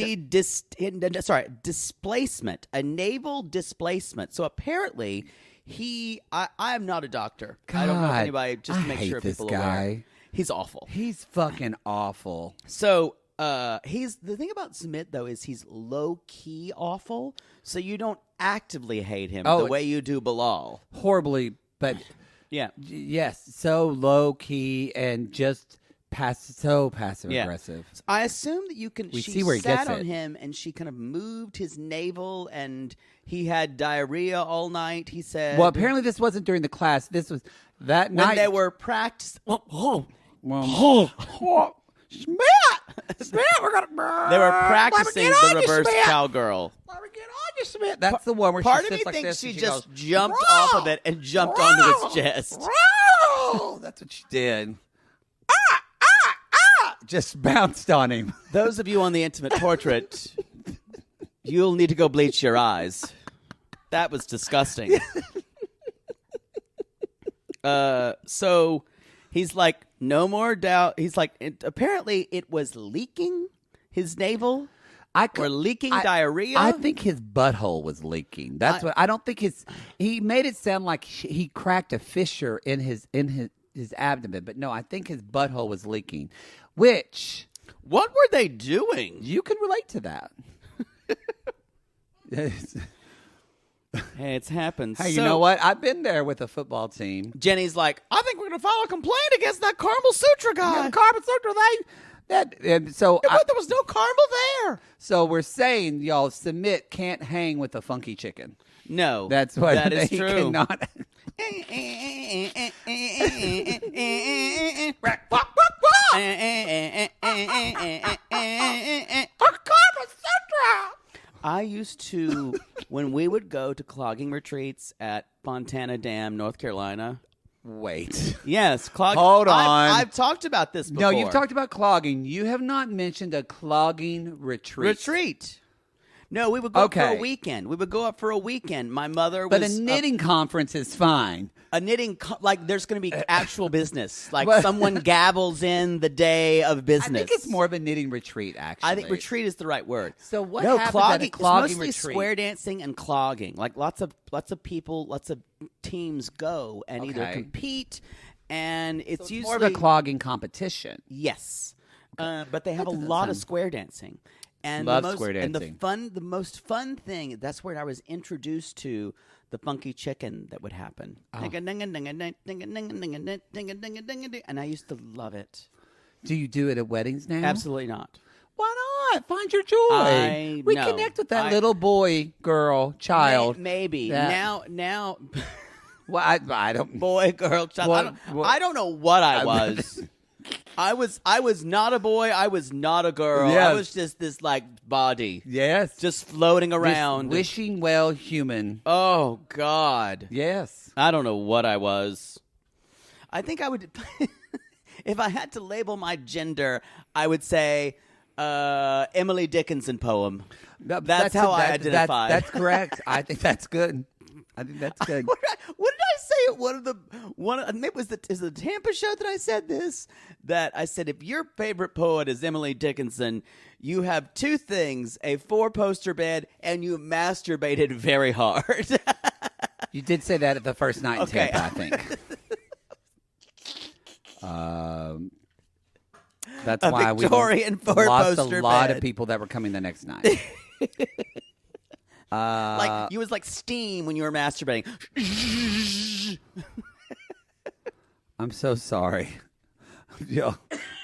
[SPEAKER 2] Displacement, a naval displacement. So apparently, I am not a doctor. I don't know if
[SPEAKER 1] God,
[SPEAKER 2] anybody, just to
[SPEAKER 1] I
[SPEAKER 2] make
[SPEAKER 1] hate
[SPEAKER 2] sure
[SPEAKER 1] this
[SPEAKER 2] people
[SPEAKER 1] guy.
[SPEAKER 2] aware. He's awful.
[SPEAKER 1] He's fucking awful.
[SPEAKER 2] So he's the thing about Sumit though is he's low key awful. So you don't actively hate him the way you do Bilal.
[SPEAKER 1] Horribly, but
[SPEAKER 2] Yeah.
[SPEAKER 1] yes, so low key and just passive aggressive.
[SPEAKER 2] So I assume that you can.
[SPEAKER 1] We
[SPEAKER 2] She
[SPEAKER 1] see where he
[SPEAKER 2] sat
[SPEAKER 1] gets
[SPEAKER 2] on
[SPEAKER 1] it.
[SPEAKER 2] him and she kind of moved his navel, and he had diarrhea all night. He said.
[SPEAKER 1] Well, apparently this wasn't during the class. This was that
[SPEAKER 2] when
[SPEAKER 1] night.
[SPEAKER 2] they were practicing.
[SPEAKER 1] Smith, we're gonna.
[SPEAKER 2] They were practicing the reverse cowgirl.
[SPEAKER 1] Let me get on you, Smith. That's the one where
[SPEAKER 2] Part
[SPEAKER 1] she
[SPEAKER 2] of me
[SPEAKER 1] sits like
[SPEAKER 2] thinks
[SPEAKER 1] this
[SPEAKER 2] she
[SPEAKER 1] and
[SPEAKER 2] just
[SPEAKER 1] goes,
[SPEAKER 2] jumped
[SPEAKER 1] "Roll!
[SPEAKER 2] off of it and jumped onto his chest.
[SPEAKER 1] Roll!" That's what she did. Just bounced on him.
[SPEAKER 2] Those of you on the intimate portrait, you'll need to go bleach your eyes. That was disgusting. So he's like, no more doubt. He's like, apparently it was leaking his navel. Or leaking diarrhea.
[SPEAKER 1] I think his butthole was leaking. That's what I don't think he made it sound like he cracked a fissure in his abdomen, but no, I think his butthole was leaking. Which
[SPEAKER 2] what were they doing?
[SPEAKER 1] you can relate to that.
[SPEAKER 2] Hey, it's happened.
[SPEAKER 1] Hey, you know what? I've been there with a football team.
[SPEAKER 2] Jenny's like, I think we're going to file a complaint against that Carmel Sutra guy.
[SPEAKER 1] Yeah, Carmen Sutra,
[SPEAKER 2] But there was no Carmel there.
[SPEAKER 1] So we're saying, y'all, Sumit can't hang with a funky chicken.
[SPEAKER 2] No.
[SPEAKER 1] That's what
[SPEAKER 2] that is
[SPEAKER 1] he
[SPEAKER 2] true.
[SPEAKER 1] cannot.
[SPEAKER 2] I used to, when we would go to clogging retreats at Fontana Dam, North Carolina.
[SPEAKER 1] Wait.
[SPEAKER 2] Yes, clogging.
[SPEAKER 1] Hold on.
[SPEAKER 2] I've talked about this before.
[SPEAKER 1] No, you've talked about clogging. You have not mentioned a clogging retreat.
[SPEAKER 2] No, we would go up for a weekend. We would go up for a weekend. My mother was...
[SPEAKER 1] But a knitting conference is fine.
[SPEAKER 2] A knitting... like, there's going to be actual business. Like, someone gabbles in the day of business.
[SPEAKER 1] I think it's more of a knitting retreat, actually.
[SPEAKER 2] I think retreat is the right word.
[SPEAKER 1] So what
[SPEAKER 2] no,
[SPEAKER 1] happens
[SPEAKER 2] clogging,
[SPEAKER 1] at a clogging
[SPEAKER 2] it's mostly
[SPEAKER 1] retreat?
[SPEAKER 2] Square dancing and clogging. Like, lots of people, lots of teams go and either compete, and it's usually...
[SPEAKER 1] more of a clogging competition.
[SPEAKER 2] Yes. But they have a lot of square dancing. And
[SPEAKER 1] Love square dancing.
[SPEAKER 2] And the most fun thing, that's where I was introduced to the funky chicken that would happen. And I used to love it.
[SPEAKER 1] Do you do it at weddings now?
[SPEAKER 2] Absolutely not.
[SPEAKER 1] Why not? Find your joy.
[SPEAKER 2] I know.
[SPEAKER 1] Reconnect with that little boy, girl, child.
[SPEAKER 2] Maybe.
[SPEAKER 1] that-
[SPEAKER 2] Now,
[SPEAKER 1] Well, I don't.
[SPEAKER 2] boy, girl, child. I don't know what I was. I was not a boy. I was not a girl.
[SPEAKER 1] Yes.
[SPEAKER 2] I was just this like body.
[SPEAKER 1] Yes.
[SPEAKER 2] Just floating
[SPEAKER 1] This
[SPEAKER 2] around.
[SPEAKER 1] wishing well human.
[SPEAKER 2] Oh, God.
[SPEAKER 1] Yes.
[SPEAKER 2] I don't know what I was. I think I would, if I had to label my gender, I would say Emily Dickinson poem. That's how I identify.
[SPEAKER 1] That's correct. I think that's good. I think that's good.
[SPEAKER 2] What did I say at maybe it was the Tampa show that I said this? That I said, if your favorite poet is Emily Dickinson, you have two things, a 4-poster bed, and you masturbated very hard.
[SPEAKER 1] You did say that at the first night in Tampa, I think. That's why we
[SPEAKER 2] Victorian
[SPEAKER 1] lost a
[SPEAKER 2] 4-poster
[SPEAKER 1] lot
[SPEAKER 2] bed.
[SPEAKER 1] of people that were coming the next night.
[SPEAKER 2] Like you was like steam when you were masturbating.
[SPEAKER 1] I'm so sorry. Yo,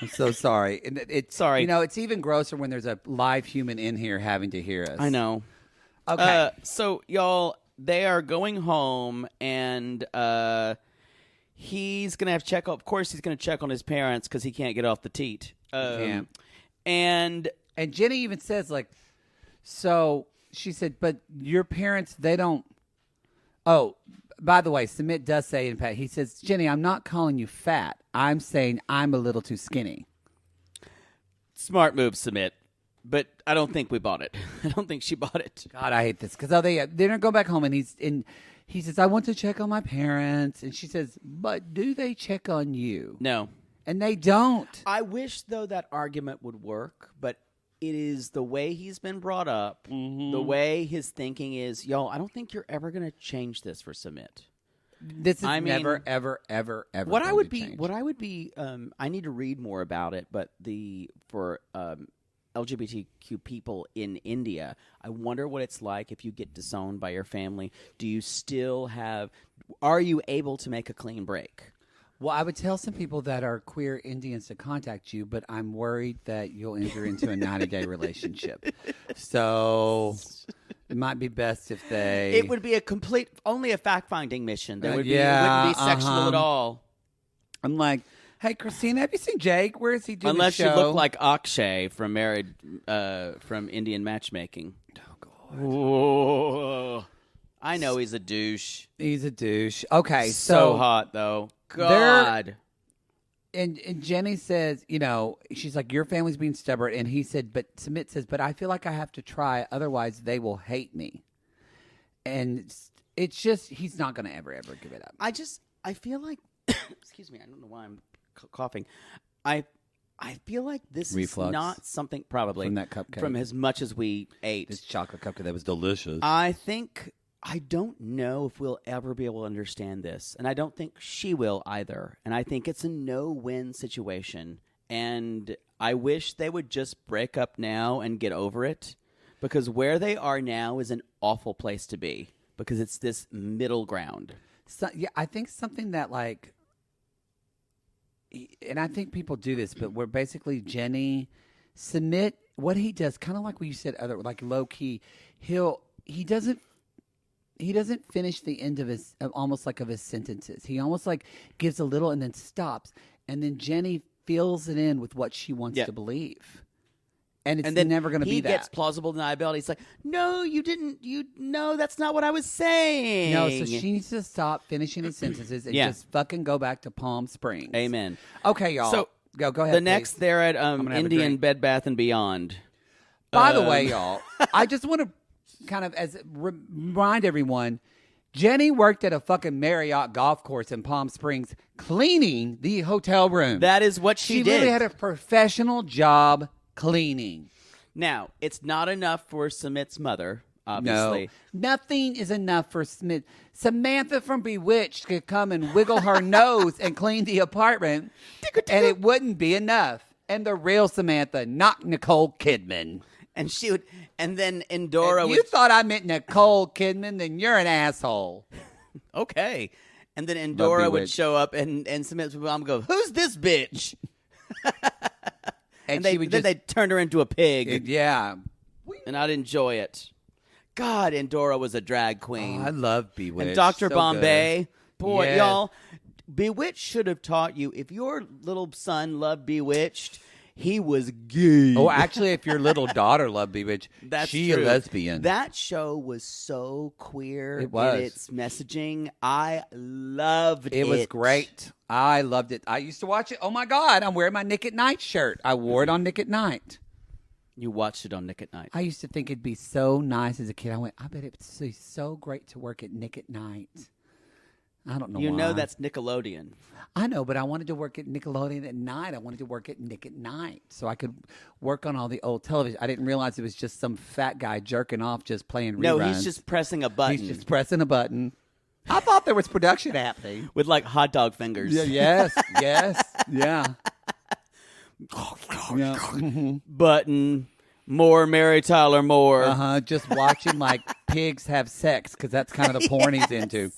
[SPEAKER 1] I'm so sorry. And it's
[SPEAKER 2] Sorry.
[SPEAKER 1] You know, it's even grosser when there's a live human in here having to hear us.
[SPEAKER 2] I know.
[SPEAKER 1] Okay.
[SPEAKER 2] So y'all, they are going home, and he's gonna have to check. Of course, he's gonna check on his parents because he can't get off the teat.
[SPEAKER 1] Can't.
[SPEAKER 2] And
[SPEAKER 1] Jenny even says, like, so she said, but your parents, they don't. Oh, by the way, Sumit does say in Pat, he says, Jenny, I'm not calling you fat. I'm saying I'm a little too skinny.
[SPEAKER 2] smart move, Sumit. But I don't think we bought it. I don't think she bought it.
[SPEAKER 1] God, I hate this because they're gonna go back home and he says, I want to check on my parents, and she says, but do they check on you?
[SPEAKER 2] No.
[SPEAKER 1] And they don't.
[SPEAKER 2] I wish, though, that argument would work, but it is the way he's been brought up, the way his thinking is, y'all, I don't think you're ever going to change this for Sumit.
[SPEAKER 1] This is never, ever, ever, ever.
[SPEAKER 2] What I would
[SPEAKER 1] be,
[SPEAKER 2] I need to read more about it, but for LGBTQ people in India, I wonder what it's like if you get disowned by your family. Are you able to make a clean break?
[SPEAKER 1] Well, I would tell some people that are queer Indians to contact you, but I'm worried that you'll enter into a 90-day relationship. So it might be best if they...
[SPEAKER 2] It would be only a fact-finding mission. It wouldn't be sexual at all.
[SPEAKER 1] I'm like, hey, Christina, have you seen Jake? Where is he doing
[SPEAKER 2] Unless
[SPEAKER 1] the
[SPEAKER 2] you
[SPEAKER 1] show?
[SPEAKER 2] look like Akshay from Indian Matchmaking. Oh, God. I know he's a douche.
[SPEAKER 1] He's a douche. Okay,
[SPEAKER 2] So hot, though. God.
[SPEAKER 1] And Jenny says, she's like, your family's being stubborn. And he said, but Sumit says, but I feel like I have to try. Otherwise, they will hate me. And it's just, he's not going to ever give it up.
[SPEAKER 2] I feel like, excuse me, I don't know why I'm coughing. I feel like this
[SPEAKER 1] Reflux.
[SPEAKER 2] is not something, probably.
[SPEAKER 1] From that cupcake.
[SPEAKER 2] From as much as we ate.
[SPEAKER 1] This chocolate cupcake that was delicious.
[SPEAKER 2] I don't know if we'll ever be able to understand this, and I don't think she will either. And I think it's a no-win situation, and I wish they would just break up now and get over it, because where they are now is an awful place to be, because it's this middle ground.
[SPEAKER 1] So, yeah, I think something that and I think people do this, but where basically Jenny Sumit what he does, kind of like what you said, like low key, he doesn't finish the end of his almost like of his sentences. He almost like gives a little and then stops, and then Jenny fills it in with what she wants to believe, and it's never going to be that.
[SPEAKER 2] He gets plausible deniability. He's like, "No, you didn't. No, that's not what I was saying."
[SPEAKER 1] No, so she needs to stop finishing his sentences and just fucking go back to Palm Springs.
[SPEAKER 2] Amen.
[SPEAKER 1] Okay, y'all. So go ahead.
[SPEAKER 2] The next, they're at Indian Bed Bath and Beyond.
[SPEAKER 1] By the way, y'all, I just want to kind of remind everyone, Jenny worked at a fucking Marriott golf course in Palm Springs cleaning the hotel room.
[SPEAKER 2] That is what she did.
[SPEAKER 1] She really had a professional job cleaning.
[SPEAKER 2] Now, it's not enough for Sumit's mother, obviously.
[SPEAKER 1] No, nothing is enough for Sumit. Samantha from Bewitched could come and wiggle her nose and clean the apartment, and it wouldn't be enough. And the real Samantha, not Nicole Kidman.
[SPEAKER 2] And she would, and then Endora
[SPEAKER 1] would. You thought I meant Nicole Kidman, then you're an asshole.
[SPEAKER 2] Okay. And then Endora would show up, and Sumit's mom would go, "Who's this bitch?" And
[SPEAKER 1] she would
[SPEAKER 2] then they turned her into a pig,
[SPEAKER 1] yeah.
[SPEAKER 2] and I'd enjoy it. God, Endora was a drag queen.
[SPEAKER 1] Oh, I love Bewitched.
[SPEAKER 2] And Dr.
[SPEAKER 1] So
[SPEAKER 2] Bombay.
[SPEAKER 1] good.
[SPEAKER 2] Boy,
[SPEAKER 1] Yes.
[SPEAKER 2] y'all, Bewitched should have taught you. If your little son loved Bewitched, he was gay.
[SPEAKER 1] Oh, actually, if your little daughter loved Bewitched,
[SPEAKER 2] That's
[SPEAKER 1] she
[SPEAKER 2] true.
[SPEAKER 1] a lesbian.
[SPEAKER 2] That show was so queer
[SPEAKER 1] It was.
[SPEAKER 2] in its messaging. I loved it.
[SPEAKER 1] It was great. I loved it. I used to watch it. Oh, my God. I'm wearing my Nick at Night shirt. I wore it on Nick at Night.
[SPEAKER 2] You watched it on Nick at Night.
[SPEAKER 1] I used to think it'd be so nice as a kid. I went, I bet it'd be so great to work at Nick at Night. I don't know
[SPEAKER 2] You
[SPEAKER 1] why.
[SPEAKER 2] know that's Nickelodeon.
[SPEAKER 1] I know, but I wanted to work at Nickelodeon at night. I wanted to work at Nick at Night so I could work on all the old television. I didn't realize it was just some fat guy jerking off just playing reruns.
[SPEAKER 2] No, he's just pressing a button.
[SPEAKER 1] He's just pressing a button. I thought there was production happening.
[SPEAKER 2] with like hot dog fingers.
[SPEAKER 1] Yeah, yes, yes, yeah. Yeah. Mm-hmm.
[SPEAKER 2] Button. More Mary Tyler Moore.
[SPEAKER 1] Uh-huh. Just watching like pigs have sex because that's kind of the porn he's into.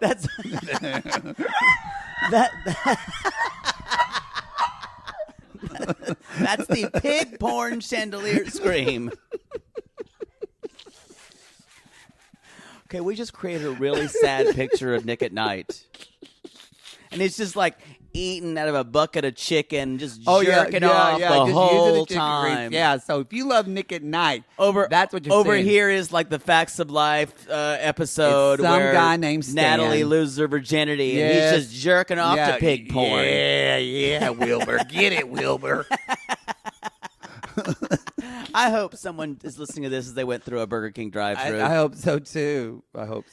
[SPEAKER 2] That's that. That's the pig porn chandelier scream. Okay, we just created a really sad picture of Nick at Night, and it's just like eating out of a bucket of chicken, just jerking off the
[SPEAKER 1] just
[SPEAKER 2] whole
[SPEAKER 1] using the chicken
[SPEAKER 2] time.
[SPEAKER 1] grease. Yeah, so if you love Nick at Night, that's what you're
[SPEAKER 2] over
[SPEAKER 1] saying.
[SPEAKER 2] here is like the Facts of Life episode
[SPEAKER 1] It's some
[SPEAKER 2] where
[SPEAKER 1] guy named Stan.
[SPEAKER 2] Natalie loses her virginity
[SPEAKER 1] Yes.
[SPEAKER 2] and he's just jerking off to pig porn.
[SPEAKER 1] Yeah, Wilbur. Get it, Wilbur.
[SPEAKER 2] I hope someone is listening to this as they went through a Burger King drive-thru.
[SPEAKER 1] I hope so, too.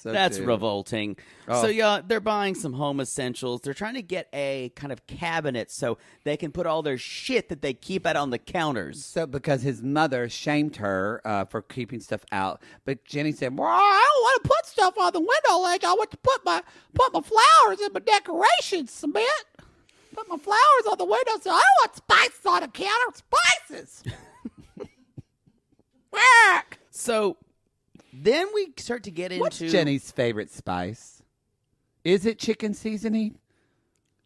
[SPEAKER 2] That's revolting.
[SPEAKER 1] Oh.
[SPEAKER 2] So, yeah, they're buying some home essentials. They're trying to get a kind of cabinet so they can put all their shit that they keep out on the counters.
[SPEAKER 1] So because his mother shamed her for keeping stuff out, but Jenny said, "Well, I don't want to put stuff on the window ledge. I want to put my flowers in my decorations, Sumit. Put my flowers on the window, so I don't want spices on the counter. Spices." Whack.
[SPEAKER 2] So then we start to get into...
[SPEAKER 1] What's Jenny's favorite spice? Is it chicken seasoning?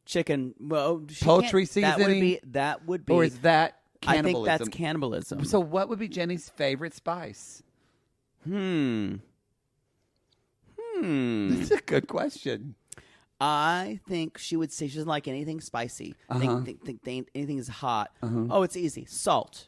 [SPEAKER 2] Chicken... Well, she
[SPEAKER 1] Poultry
[SPEAKER 2] can't-
[SPEAKER 1] seasoning?
[SPEAKER 2] That would be...
[SPEAKER 1] Or is that
[SPEAKER 2] I
[SPEAKER 1] cannibalism?
[SPEAKER 2] think that's cannibalism.
[SPEAKER 1] So what would be Jenny's favorite spice?
[SPEAKER 2] That's
[SPEAKER 1] That's a good question.
[SPEAKER 2] I think she would say she doesn't like anything spicy. Think anything is hot. Oh, it's easy. Salt.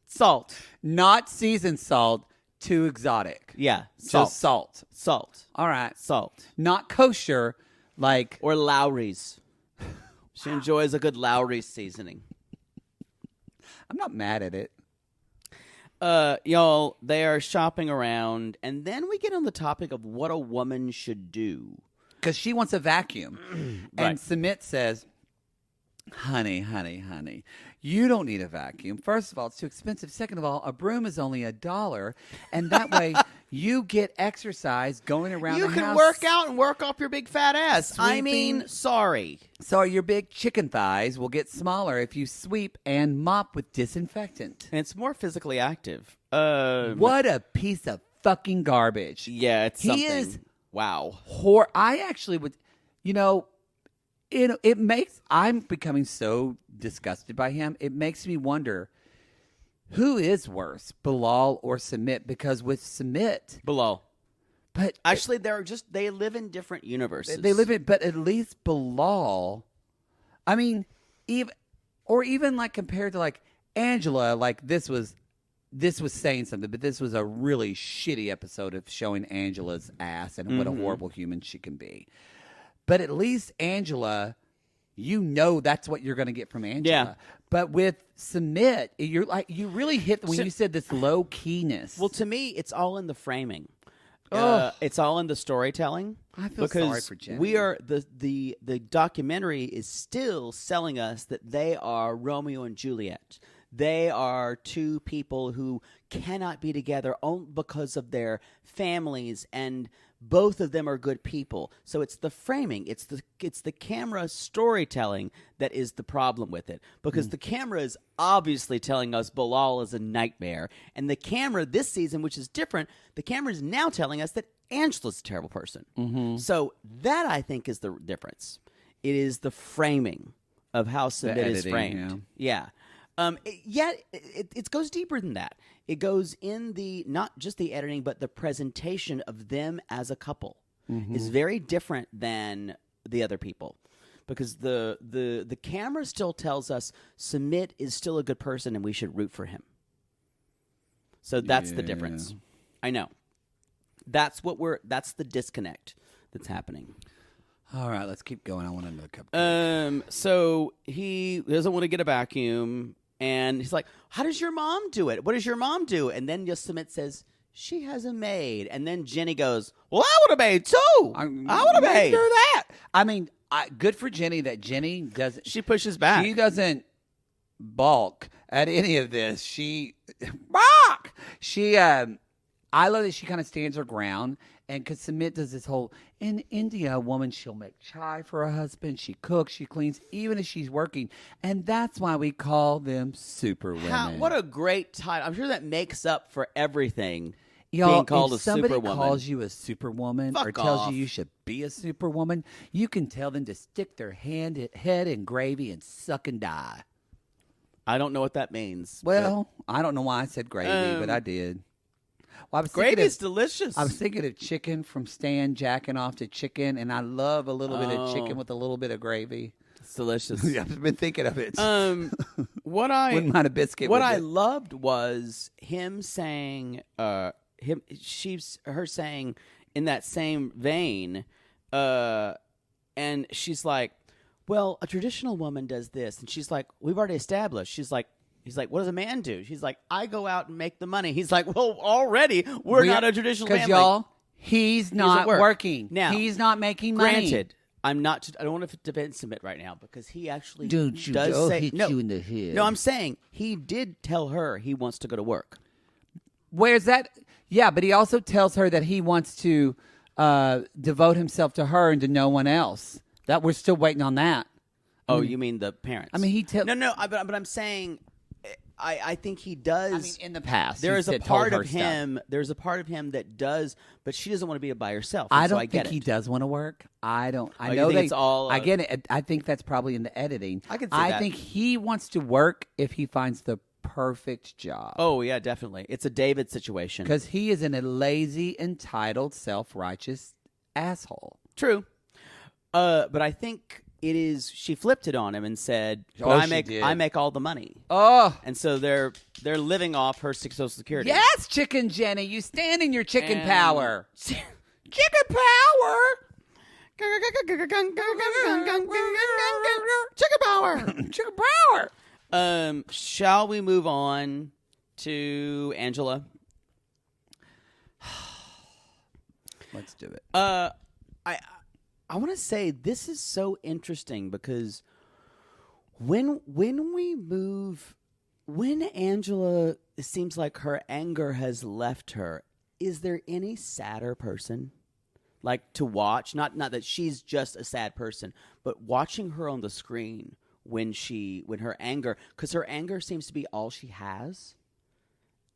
[SPEAKER 2] Salt.
[SPEAKER 1] Not seasoned salt, too exotic.
[SPEAKER 2] Yeah. Salt.
[SPEAKER 1] Just salt.
[SPEAKER 2] Salt.
[SPEAKER 1] All right.
[SPEAKER 2] Salt.
[SPEAKER 1] Not kosher, like...
[SPEAKER 2] Or Lowry's. She enjoys a good Lowry's seasoning.
[SPEAKER 1] I'm not mad at it.
[SPEAKER 2] Y'all, they are shopping around, and then we get on the topic of what a woman should do.
[SPEAKER 1] Because she wants a vacuum.
[SPEAKER 2] Right.
[SPEAKER 1] And Sumit says, honey, you don't need a vacuum. First of all, it's too expensive. Second of all, a broom is only $1. And that way, you get exercise going around
[SPEAKER 2] You
[SPEAKER 1] the
[SPEAKER 2] can
[SPEAKER 1] house.
[SPEAKER 2] work out and work off your big fat ass. I mean,
[SPEAKER 1] Sweeping.
[SPEAKER 2] sorry.
[SPEAKER 1] So your big chicken thighs will get smaller if you sweep and mop with disinfectant.
[SPEAKER 2] And it's more physically active.
[SPEAKER 1] What a piece of fucking garbage.
[SPEAKER 2] Yeah, it's
[SPEAKER 1] He
[SPEAKER 2] something.
[SPEAKER 1] is
[SPEAKER 2] Wow.
[SPEAKER 1] I actually would, it makes, I'm becoming so disgusted by him. It makes me wonder, who is worse, Bilal or Sumit? Because with Sumit,
[SPEAKER 2] Bilal.
[SPEAKER 1] but
[SPEAKER 2] Actually, they live in different universes.
[SPEAKER 1] they live in, but at least Bilal, I mean, even like compared to like Angela, like this was saying something, but this was a really shitty episode of showing Angela's ass and what a horrible human she can be. But at least Angela, that's what you're going to get from Angela.
[SPEAKER 2] Yeah.
[SPEAKER 1] But with Sumit, you're like, you really hit when you said this low keyness.
[SPEAKER 2] Well, to me, it's all in the framing.
[SPEAKER 1] Ugh.
[SPEAKER 2] It's all in the storytelling.
[SPEAKER 1] I feel
[SPEAKER 2] because
[SPEAKER 1] sorry for Jenny.
[SPEAKER 2] we are the documentary is still selling us that they are Romeo and Juliet. They are two people who cannot be together only because of their families, and both of them are good people. So it's the framing, it's the camera storytelling that is the problem with it, because the camera is obviously telling us Bilal is a nightmare, and the camera this season, which is different, the camera is now telling us that Angela's a terrible person. So that, I think, is the difference. It is the framing of how Sumit is
[SPEAKER 1] editing,
[SPEAKER 2] framed. Yeah. It goes deeper than that. It goes in the not just the editing, but the presentation of them as a couple is very different than the other people, because the camera still tells us Sumit is still a good person and we should root for him. So that's the difference. I know. That's the disconnect that's happening.
[SPEAKER 1] All right, let's keep going. I want another cup.
[SPEAKER 2] So he doesn't want to get a vacuum, and he's like, "How does your mom do it? What does your mom do?" And then Sumit says, "She has a maid." And then Jenny goes, "Well, I would have made too. I would have made
[SPEAKER 1] do that." I mean, good for Jenny that Jenny doesn't.
[SPEAKER 2] She pushes back.
[SPEAKER 1] She doesn't balk at any of this. She balk. I love that she kind of stands her ground. And because Sumit does this whole, in India, a woman, she'll make chai for her husband. She cooks, she cleans, even if she's working. And that's why we call them super women.
[SPEAKER 2] What a great title. I'm sure that makes up for everything.
[SPEAKER 1] Y'all,
[SPEAKER 2] being called
[SPEAKER 1] if
[SPEAKER 2] a
[SPEAKER 1] somebody
[SPEAKER 2] superwoman.
[SPEAKER 1] calls you a superwoman or
[SPEAKER 2] Fuck
[SPEAKER 1] tells
[SPEAKER 2] off.
[SPEAKER 1] you should be a superwoman, you can tell them to stick their head in gravy and suck and die.
[SPEAKER 2] I don't know what that means.
[SPEAKER 1] Well, I don't know why I said gravy, but I did. Well, I was thinking
[SPEAKER 2] Gravy's
[SPEAKER 1] of-
[SPEAKER 2] delicious.
[SPEAKER 1] I was thinking of chicken from Stan jacking off to chicken, and I love a little bit of chicken with a little bit of gravy.
[SPEAKER 2] It's delicious.
[SPEAKER 1] Yeah, I've been thinking of it.
[SPEAKER 2] What I
[SPEAKER 1] Wouldn't mind a biscuit.
[SPEAKER 2] What
[SPEAKER 1] with
[SPEAKER 2] I
[SPEAKER 1] it.
[SPEAKER 2] loved was him saying, her saying in that same vein, and she's like, "Well, a traditional woman does this," and she's like, "We've already established." He's like, "What does a man do?" She's like, "I go out and make the money." He's like, "Well, already we're not a traditional man."
[SPEAKER 1] Because y'all, he's not
[SPEAKER 2] work.
[SPEAKER 1] working.
[SPEAKER 2] Now,
[SPEAKER 1] he's not making money.
[SPEAKER 2] Granted, I don't want to defend Sumit right now because he actually
[SPEAKER 1] Don't you
[SPEAKER 2] does
[SPEAKER 1] go
[SPEAKER 2] say
[SPEAKER 1] hit
[SPEAKER 2] no.
[SPEAKER 1] you in the head.
[SPEAKER 2] No, I'm saying he did tell her he wants to go to work.
[SPEAKER 1] Where's that? Yeah, but he also tells her that he wants to devote himself to her and to no one else. That we're still waiting on that.
[SPEAKER 2] Oh, you mean the parents?
[SPEAKER 1] I mean, he tells.
[SPEAKER 2] No. But I'm saying, I think he does.
[SPEAKER 1] I mean, in the past,
[SPEAKER 2] there
[SPEAKER 1] he
[SPEAKER 2] is a
[SPEAKER 1] told
[SPEAKER 2] part
[SPEAKER 1] her
[SPEAKER 2] of
[SPEAKER 1] stuff.
[SPEAKER 2] him. There's a part of him that does, but she doesn't want to be by herself.
[SPEAKER 1] I
[SPEAKER 2] and so
[SPEAKER 1] don't
[SPEAKER 2] I get
[SPEAKER 1] think he
[SPEAKER 2] it.
[SPEAKER 1] does want to work. I don't. I
[SPEAKER 2] you
[SPEAKER 1] know
[SPEAKER 2] think
[SPEAKER 1] they,
[SPEAKER 2] it's all,
[SPEAKER 1] I get it. I think that's probably in the editing.
[SPEAKER 2] I can see that.
[SPEAKER 1] think he wants to work if he finds the perfect job.
[SPEAKER 2] Oh yeah, definitely. It's a David situation.
[SPEAKER 1] Because he is a lazy, entitled, self-righteous asshole.
[SPEAKER 2] True. But I think it is. She flipped it on him and said,
[SPEAKER 1] Oh,
[SPEAKER 2] "But
[SPEAKER 1] she did.
[SPEAKER 2] I make all the money."
[SPEAKER 1] Oh,
[SPEAKER 2] And so they're living off her Social Security.
[SPEAKER 1] yes, Chicken Jenny, you stand in your chicken
[SPEAKER 2] And-
[SPEAKER 1] power. Chicken power.
[SPEAKER 2] Chicken power.
[SPEAKER 1] Chicken power.
[SPEAKER 2] Shall we move on to Angela?
[SPEAKER 1] Let's do it.
[SPEAKER 2] I want to say this is so interesting because when Angela, it seems like her anger has left her. Is there any sadder person like to watch? Not that she's just a sad person, but watching her on the screen when her anger, because her anger seems to be all she has.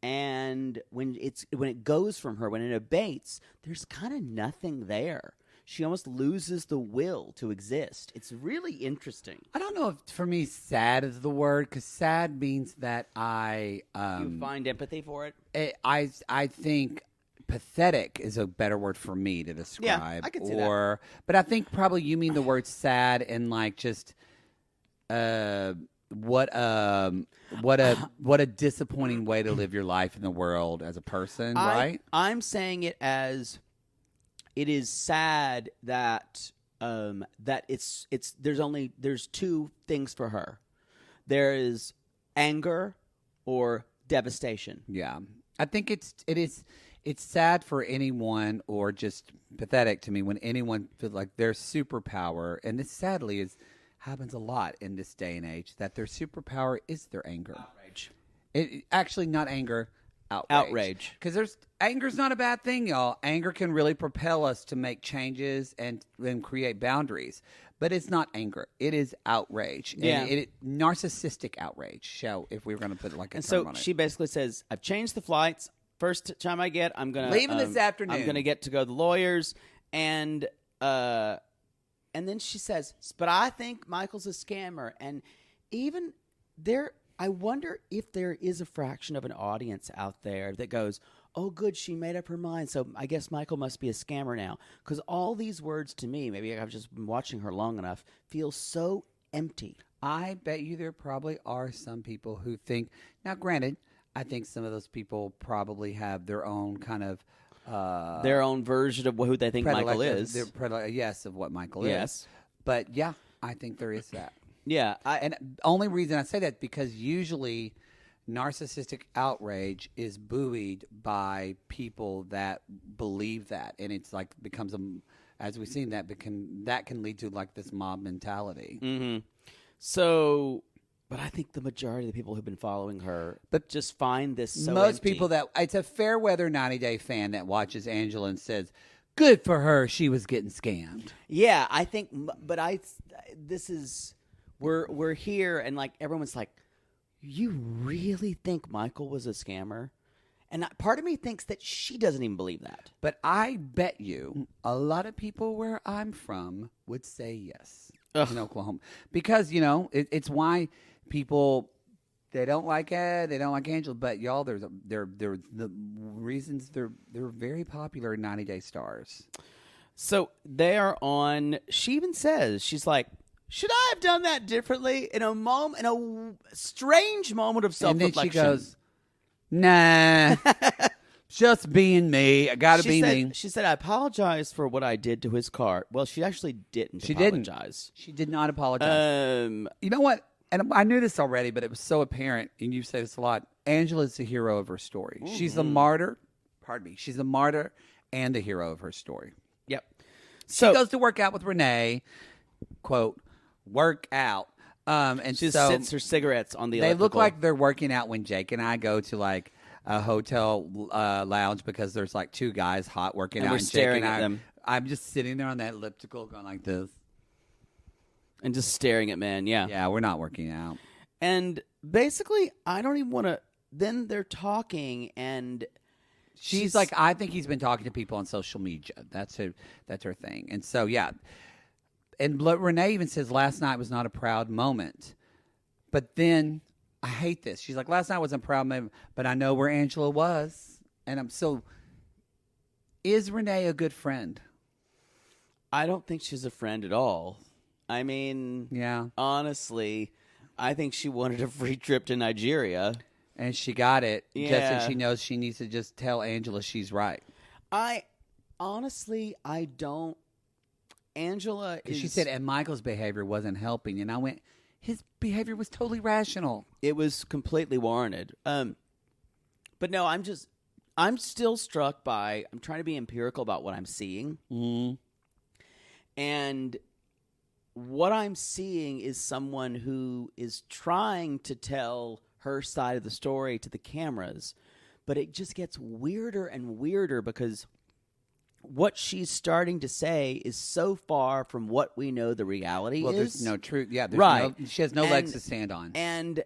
[SPEAKER 2] And when it goes from her, when it abates, there's kind of nothing there. She almost loses the will to exist. It's really interesting.
[SPEAKER 1] I don't know if for me sad is the word, because sad means that I
[SPEAKER 2] You find empathy for it?
[SPEAKER 1] I think pathetic is a better word for me to describe.
[SPEAKER 2] Yeah, I can see that.
[SPEAKER 1] But I think probably you mean the word sad and like just what a disappointing way to live your life in the world as a person, right?
[SPEAKER 2] I'm saying it as it is sad that there's two things for her. There is anger or devastation.
[SPEAKER 1] Yeah. I think it's sad for anyone, or just pathetic to me when anyone feels like their superpower, and this sadly happens a lot in this day and age, that their superpower is their anger.
[SPEAKER 2] Outrage.
[SPEAKER 1] Actually, not anger, outrage.
[SPEAKER 2] Outrage.
[SPEAKER 1] Because anger's not a bad thing, y'all. Anger can really propel us to make changes and create boundaries. But it's not anger. It is outrage.
[SPEAKER 2] Yeah.
[SPEAKER 1] And narcissistic outrage, if we were going to put like a
[SPEAKER 2] And
[SPEAKER 1] term
[SPEAKER 2] so
[SPEAKER 1] on it.
[SPEAKER 2] she basically says, "I've changed the flights. First time I get, I'm gonna
[SPEAKER 1] Leaving this afternoon.
[SPEAKER 2] I'm gonna get to go to the lawyers." And And then she says, but I think Michael's a scammer. And even there, I wonder if there is a fraction of an audience out there that goes, oh, good, she made up her mind, so I guess Michael must be a scammer now. Because all these words to me, maybe I've just been watching her long enough, feel so empty.
[SPEAKER 1] I bet you there probably are some people who think, now granted, I think some of those people probably have their own kind of
[SPEAKER 2] their own version of who they think Michael is.
[SPEAKER 1] Yes, of what Michael
[SPEAKER 2] Yes.
[SPEAKER 1] is. But yeah, I think there is that.
[SPEAKER 2] Yeah.
[SPEAKER 1] And the only reason I say that because usually narcissistic outrage is buoyed by people that believe that, and it's like becomes as we've seen that can lead to like this mob mentality.
[SPEAKER 2] Mm-hmm. So, but I think the majority of the people who've been following her, but just find this so
[SPEAKER 1] most
[SPEAKER 2] empty.
[SPEAKER 1] people that it's a fair weather 90-day fan that watches Angela and says, "Good for her, she was getting scammed."
[SPEAKER 2] Yeah, I think, but this is we're here, and like everyone's like, you really think Michael was a scammer? And part of me thinks that she doesn't even believe that.
[SPEAKER 1] But I bet you a lot of people where I'm from would say yes in Oklahoma. Because, it's why people, they don't like Angela. But, y'all, there's the reasons they're very popular in 90-Day Stars.
[SPEAKER 2] So they are on, she even says, she's like, should I have done that differently in a strange moment of self-reflection?
[SPEAKER 1] And then she goes, nah, just being me. I got to be me.
[SPEAKER 2] She said, I apologize for what I did to his car. Well, she actually didn't apologize.
[SPEAKER 1] She did not apologize. You know what? And I knew this already, but it was so apparent, and you say this a lot. Angela's the hero of her story. Mm-hmm. She's the martyr. Pardon me. She's the martyr and the hero of her story.
[SPEAKER 2] Yep.
[SPEAKER 1] So she goes to work out with Renee, quote, work out. And
[SPEAKER 2] she
[SPEAKER 1] so
[SPEAKER 2] sits her cigarettes on the
[SPEAKER 1] They
[SPEAKER 2] electrical.
[SPEAKER 1] look like they're working out when Jake and I go to like a hotel lounge because there's like two guys hot working out.
[SPEAKER 2] We're
[SPEAKER 1] and
[SPEAKER 2] staring
[SPEAKER 1] Jake and
[SPEAKER 2] at them.
[SPEAKER 1] I'm just sitting there on that elliptical going like this.
[SPEAKER 2] And just staring at men, yeah.
[SPEAKER 1] Yeah, we're not working out.
[SPEAKER 2] And basically, I don't even want to... Then they're talking and...
[SPEAKER 1] She's like, I think he's been talking to people on social media. That's her thing. And so, yeah. And Renee even says last night was not a proud moment. But then, I hate this. She's like, last night wasn't a proud moment, but I know where Angela was. And I'm so, is Renee a good friend?
[SPEAKER 2] I don't think she's a friend at all. I mean,
[SPEAKER 1] yeah.
[SPEAKER 2] Honestly, I think she wanted a free trip to Nigeria.
[SPEAKER 1] And she got it.
[SPEAKER 2] Yeah.
[SPEAKER 1] Just as she knows she needs to just tell Angela she's right.
[SPEAKER 2] I don't. Angela is...
[SPEAKER 1] She said, and Michael's behavior wasn't helping. And I went, his behavior was totally rational.
[SPEAKER 2] It was completely warranted. But no, I'm still struck by, I'm trying to be empirical about what I'm seeing.
[SPEAKER 1] Mm-hmm.
[SPEAKER 2] And what I'm seeing is someone who is trying to tell her side of the story to the cameras, but it just gets weirder and weirder because what she's starting to say is so far from what we know the reality
[SPEAKER 1] well,
[SPEAKER 2] is.
[SPEAKER 1] There's no truth. Yeah, there's
[SPEAKER 2] right.
[SPEAKER 1] She has no legs to stand on.
[SPEAKER 2] And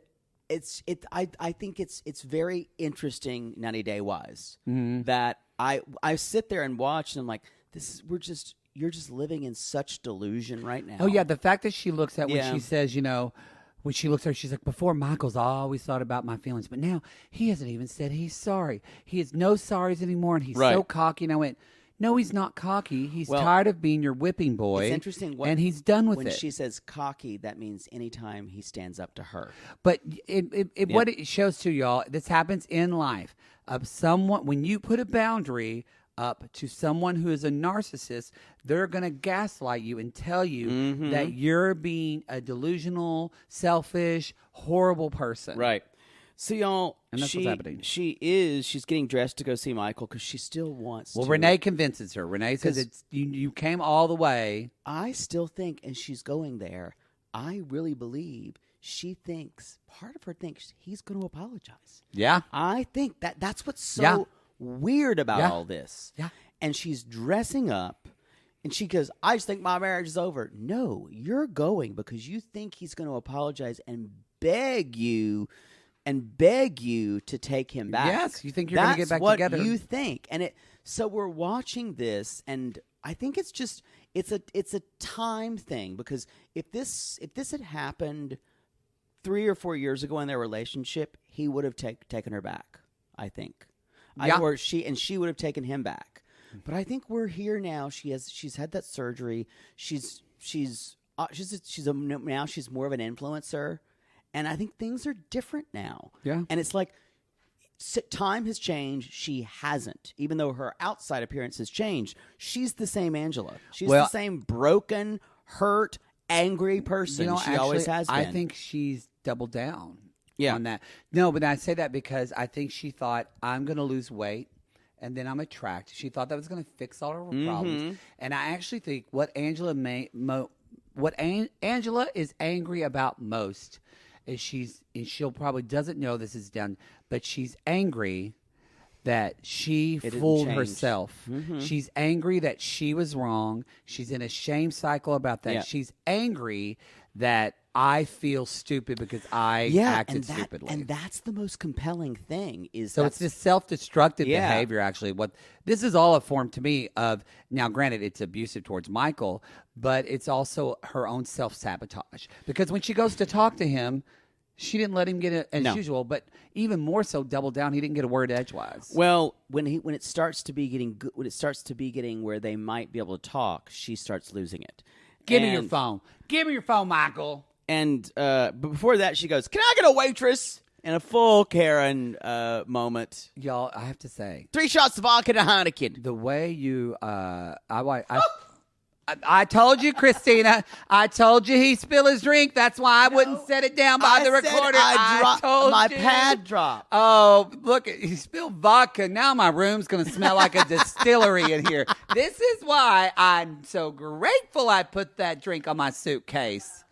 [SPEAKER 2] I think it's very interesting 90-day wise that I sit there and watch and I'm like, you're just living in such delusion right now.
[SPEAKER 1] Oh yeah, the fact that she looks at when she says, when she looks at her, she's like, before Michael's always thought about my feelings, but now he hasn't even said he's sorry. He has no sorries anymore, and he's so cocky. And I went, no, he's not cocky. He's tired of being your whipping boy.
[SPEAKER 2] It's interesting.
[SPEAKER 1] And he's done with
[SPEAKER 2] when
[SPEAKER 1] it.
[SPEAKER 2] When she says cocky, that means anytime he stands up to her.
[SPEAKER 1] But what it shows to y'all, this happens in life. When you put a boundary up to someone who is a narcissist, they're going to gaslight you and tell you that you're being a delusional, selfish, horrible person.
[SPEAKER 2] Right. So, y'all,
[SPEAKER 1] and that's what's happening.
[SPEAKER 2] She's getting dressed to go see Michael because she still wants to.
[SPEAKER 1] Well, Renee convinces her. Renee says, you came all the way.
[SPEAKER 2] I still think, and she's going there, I really believe part of her thinks he's going to apologize.
[SPEAKER 1] Yeah.
[SPEAKER 2] I think that's what's so weird about all this.
[SPEAKER 1] Yeah.
[SPEAKER 2] And she's dressing up, and she goes, I just think my marriage is over. No, you're going because you think he's going to apologize and beg you to take him back.
[SPEAKER 1] Yes, you think you're going to get back together.
[SPEAKER 2] That's what you think. And so we're watching this, and I think it's it's a time thing, because if this had happened 3 or 4 years ago in their relationship, he would have taken her back, I think.
[SPEAKER 1] Yeah.
[SPEAKER 2] Or she would have taken him back. But I think we're here now. She's had that surgery. Now she's more of an influencer, and I think things are different now.
[SPEAKER 1] Yeah.
[SPEAKER 2] And it's like time has changed. She hasn't, even though her outside appearance has changed. She's the same Angela. She's the same broken, hurt, angry person she always has been.
[SPEAKER 1] I think she's doubled down
[SPEAKER 2] on
[SPEAKER 1] that. No, but I say that because I think she thought, I'm going to lose weight and then I'm attractive. She thought that was going to fix all her problems. And I actually think what Angela is angry about most is and she'll probably doesn't know this is done, but she's angry that she fooled herself. She's angry that she was wrong. She's in a shame cycle about that.
[SPEAKER 2] Yeah.
[SPEAKER 1] She's angry that I feel stupid because I acted stupidly.
[SPEAKER 2] And that's the most compelling thing.
[SPEAKER 1] So it's this self-destructive behavior, actually. What this is all a form to me of, now granted it's abusive towards Michael, but it's also her own self-sabotage. Because when she goes to talk to him, she didn't let him get it as usual, but even more so, double down. He didn't get a word edgewise.
[SPEAKER 2] Well, when it starts to be getting good, when it starts to be getting where they might be able to talk, she starts losing it.
[SPEAKER 1] Give me your phone. Give me your phone, Michael.
[SPEAKER 2] And but before that, she goes, "Can I get a waitress?" In a full Karen moment.
[SPEAKER 1] Y'all, I have to say,
[SPEAKER 2] 3 shots of vodka and a Heineken.
[SPEAKER 1] the way you, I told you, Christina. I told you he spilled his drink. That's why I wouldn't set it down by the recorder. I told
[SPEAKER 2] my
[SPEAKER 1] you.
[SPEAKER 2] pad dropped.
[SPEAKER 1] Oh, look, he spilled vodka. Now my room's going to smell like a distillery in here. This is why I'm so grateful I put that drink on my suitcase.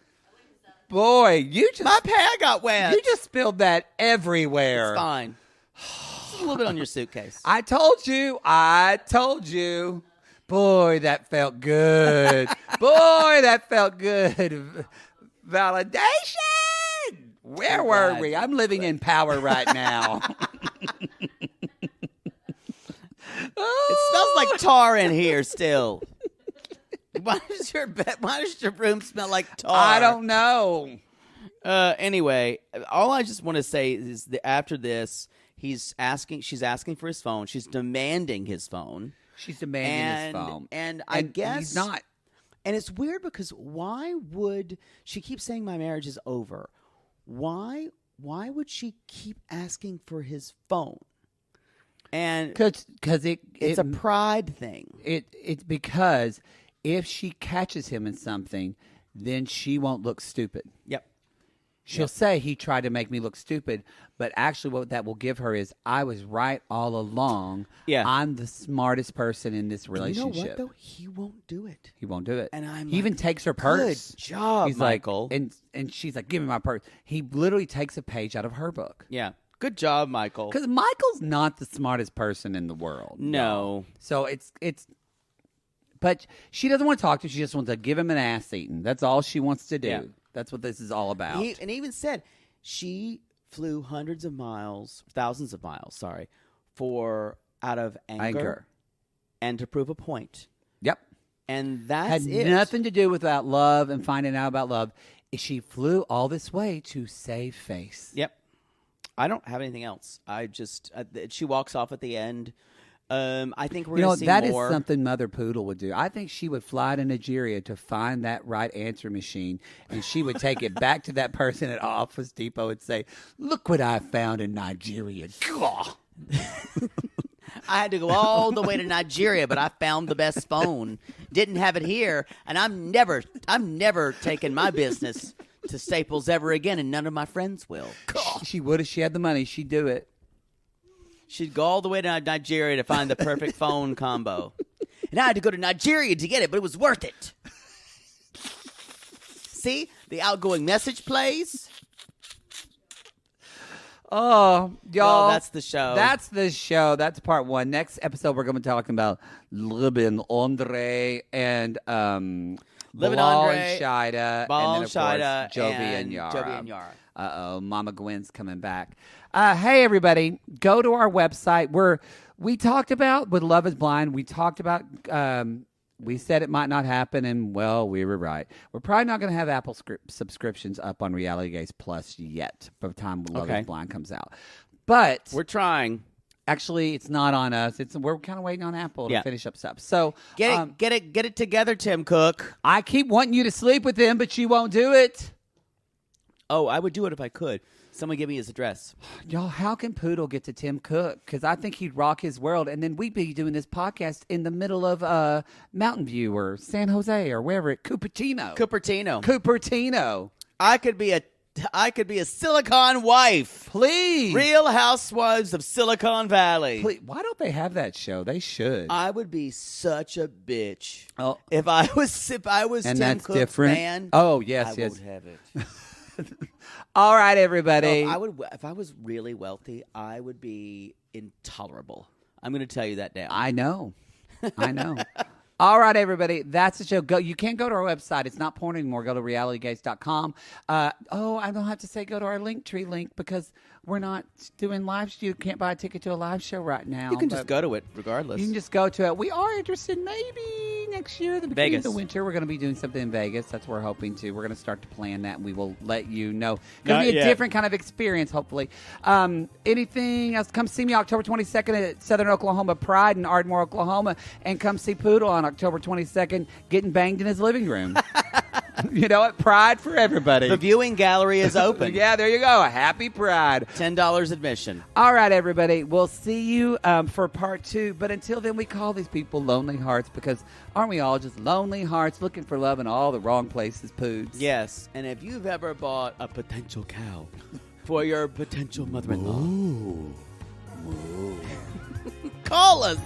[SPEAKER 1] Boy,
[SPEAKER 2] My pad got wet.
[SPEAKER 1] You just spilled that everywhere.
[SPEAKER 2] It's fine. Just a little bit on your suitcase.
[SPEAKER 1] I told you. Boy, that felt good. Boy, that felt good. Validation. Where were we? I'm living in power right now.
[SPEAKER 2] It smells like tar in here still. Why does your room smell like tar?
[SPEAKER 1] I don't know.
[SPEAKER 2] Anyway, all I just want to say is that after this, she's asking for his phone. She's demanding his phone.
[SPEAKER 1] She's demanding his phone.
[SPEAKER 2] And I guess
[SPEAKER 1] he's not.
[SPEAKER 2] And it's weird because why would she keep saying my marriage is over? Why would she keep asking for his phone? And
[SPEAKER 1] Because
[SPEAKER 2] it's a pride thing.
[SPEAKER 1] It's because if she catches him in something, then she won't look stupid.
[SPEAKER 2] Yep.
[SPEAKER 1] She'll say he tried to make me look stupid, but actually what that will give her is I was right all along.
[SPEAKER 2] Yeah.
[SPEAKER 1] I'm the smartest person in this relationship.
[SPEAKER 2] You know what, though? He won't do it.
[SPEAKER 1] He won't do it.
[SPEAKER 2] And
[SPEAKER 1] he even takes her purse.
[SPEAKER 2] Good job,
[SPEAKER 1] He's
[SPEAKER 2] Michael.
[SPEAKER 1] Like, and she's like, give me my purse. He literally takes a page out of her book.
[SPEAKER 2] Yeah. Good job, Michael.
[SPEAKER 1] Because Michael's not the smartest person in the world.
[SPEAKER 2] No.
[SPEAKER 1] So it's but she doesn't want to talk to him. She just wants to give him an ass eating. That's all she wants to do. Yeah. That's what this is all about.
[SPEAKER 2] He even said she flew thousands of miles, out of anger and to prove a point.
[SPEAKER 1] Yep.
[SPEAKER 2] And that's
[SPEAKER 1] had nothing to do with that love and finding out about love. She flew all this way to save face.
[SPEAKER 2] Yep. I don't have anything else. I just she walks off at the end. I think we're going to see
[SPEAKER 1] that
[SPEAKER 2] more.
[SPEAKER 1] Is something Mother Poodle would do. I think she would fly to Nigeria to find that right answer machine, and she would take it back to that person at Office Depot and say, "Look what I found in Nigeria."
[SPEAKER 2] I had to go all the way to Nigeria, but I found the best phone. Didn't have it here, and I'm never taking my business to Staples ever again, and none of my friends will.
[SPEAKER 1] She would if she had the money. She'd do it.
[SPEAKER 2] She'd go all the way to Nigeria to find the perfect phone combo. And I had to go to Nigeria to get it, but it was worth it. See? The outgoing message plays.
[SPEAKER 1] Oh, y'all.
[SPEAKER 2] Well, that's the show.
[SPEAKER 1] That's the show. That's part one. Next episode, we're going to be talking about living Andrei and
[SPEAKER 2] Living
[SPEAKER 1] Bilal
[SPEAKER 2] Andrei,
[SPEAKER 1] and Shaeeda.
[SPEAKER 2] Bilal
[SPEAKER 1] and then, of course, Jovi and Yara. Uh-oh, Mama Gwen's coming back. Hey, everybody, go to our website. We talked about, with Love is Blind, we talked about We said it might not happen, and, well, we were right. We're probably not going to have Apple subscriptions up on Reality Gaze Plus yet by the time Love is Blind comes out. But
[SPEAKER 2] we're trying.
[SPEAKER 1] Actually, it's not on us. We're kind of waiting on Apple to finish up stuff. So
[SPEAKER 2] get it together, Tim Cook.
[SPEAKER 1] I keep wanting you to sleep with him, but you won't do it.
[SPEAKER 2] Oh, I would do it if I could. Someone give me his address.
[SPEAKER 1] Y'all, how can Poodle get to Tim Cook? Because I think he'd rock his world, and then we'd be doing this podcast in the middle of Mountain View or San Jose or wherever Cupertino.
[SPEAKER 2] I could be a Silicon wife.
[SPEAKER 1] Please.
[SPEAKER 2] Real Housewives of Silicon Valley.
[SPEAKER 1] Please. Why don't they have that show? They should.
[SPEAKER 2] I would be such a bitch. Oh. If I was
[SPEAKER 1] and
[SPEAKER 2] Tim Cook's
[SPEAKER 1] different.
[SPEAKER 2] Man.
[SPEAKER 1] Oh, yes,
[SPEAKER 2] I won't have it.
[SPEAKER 1] All right, everybody.
[SPEAKER 2] If I was really wealthy, I would be intolerable. I'm going to tell you that now.
[SPEAKER 1] I know. All right, everybody. That's the show. Go. You can't go to our website. It's not porn anymore. Go to realitygaze.com. I don't have to say go to our Linktree link because we're not doing live. You can't buy a ticket to a live show right now.
[SPEAKER 2] You can just go to it regardless.
[SPEAKER 1] You can just go to it. We are interested maybe next year, the beginning of the winter. We're going to be doing something in Vegas. That's what we're hoping to. We're going to start to plan that, and we will let you know. It's going to be a different kind of experience, hopefully. Anything else? Come see me October 22nd at Southern Oklahoma Pride in Ardmore, Oklahoma, and come see Poodle on October 22nd getting banged in his living room. You know what? Pride for everybody.
[SPEAKER 2] The viewing gallery is open.
[SPEAKER 1] Yeah, there you go. A happy Pride.
[SPEAKER 2] $10 admission.
[SPEAKER 1] All right, everybody. We'll see you for part 2. But until then, we call these people lonely hearts because aren't we all just lonely hearts looking for love in all the wrong places, Poods?
[SPEAKER 2] Yes. And if you've ever bought a potential cow for your potential mother-in-law, call us.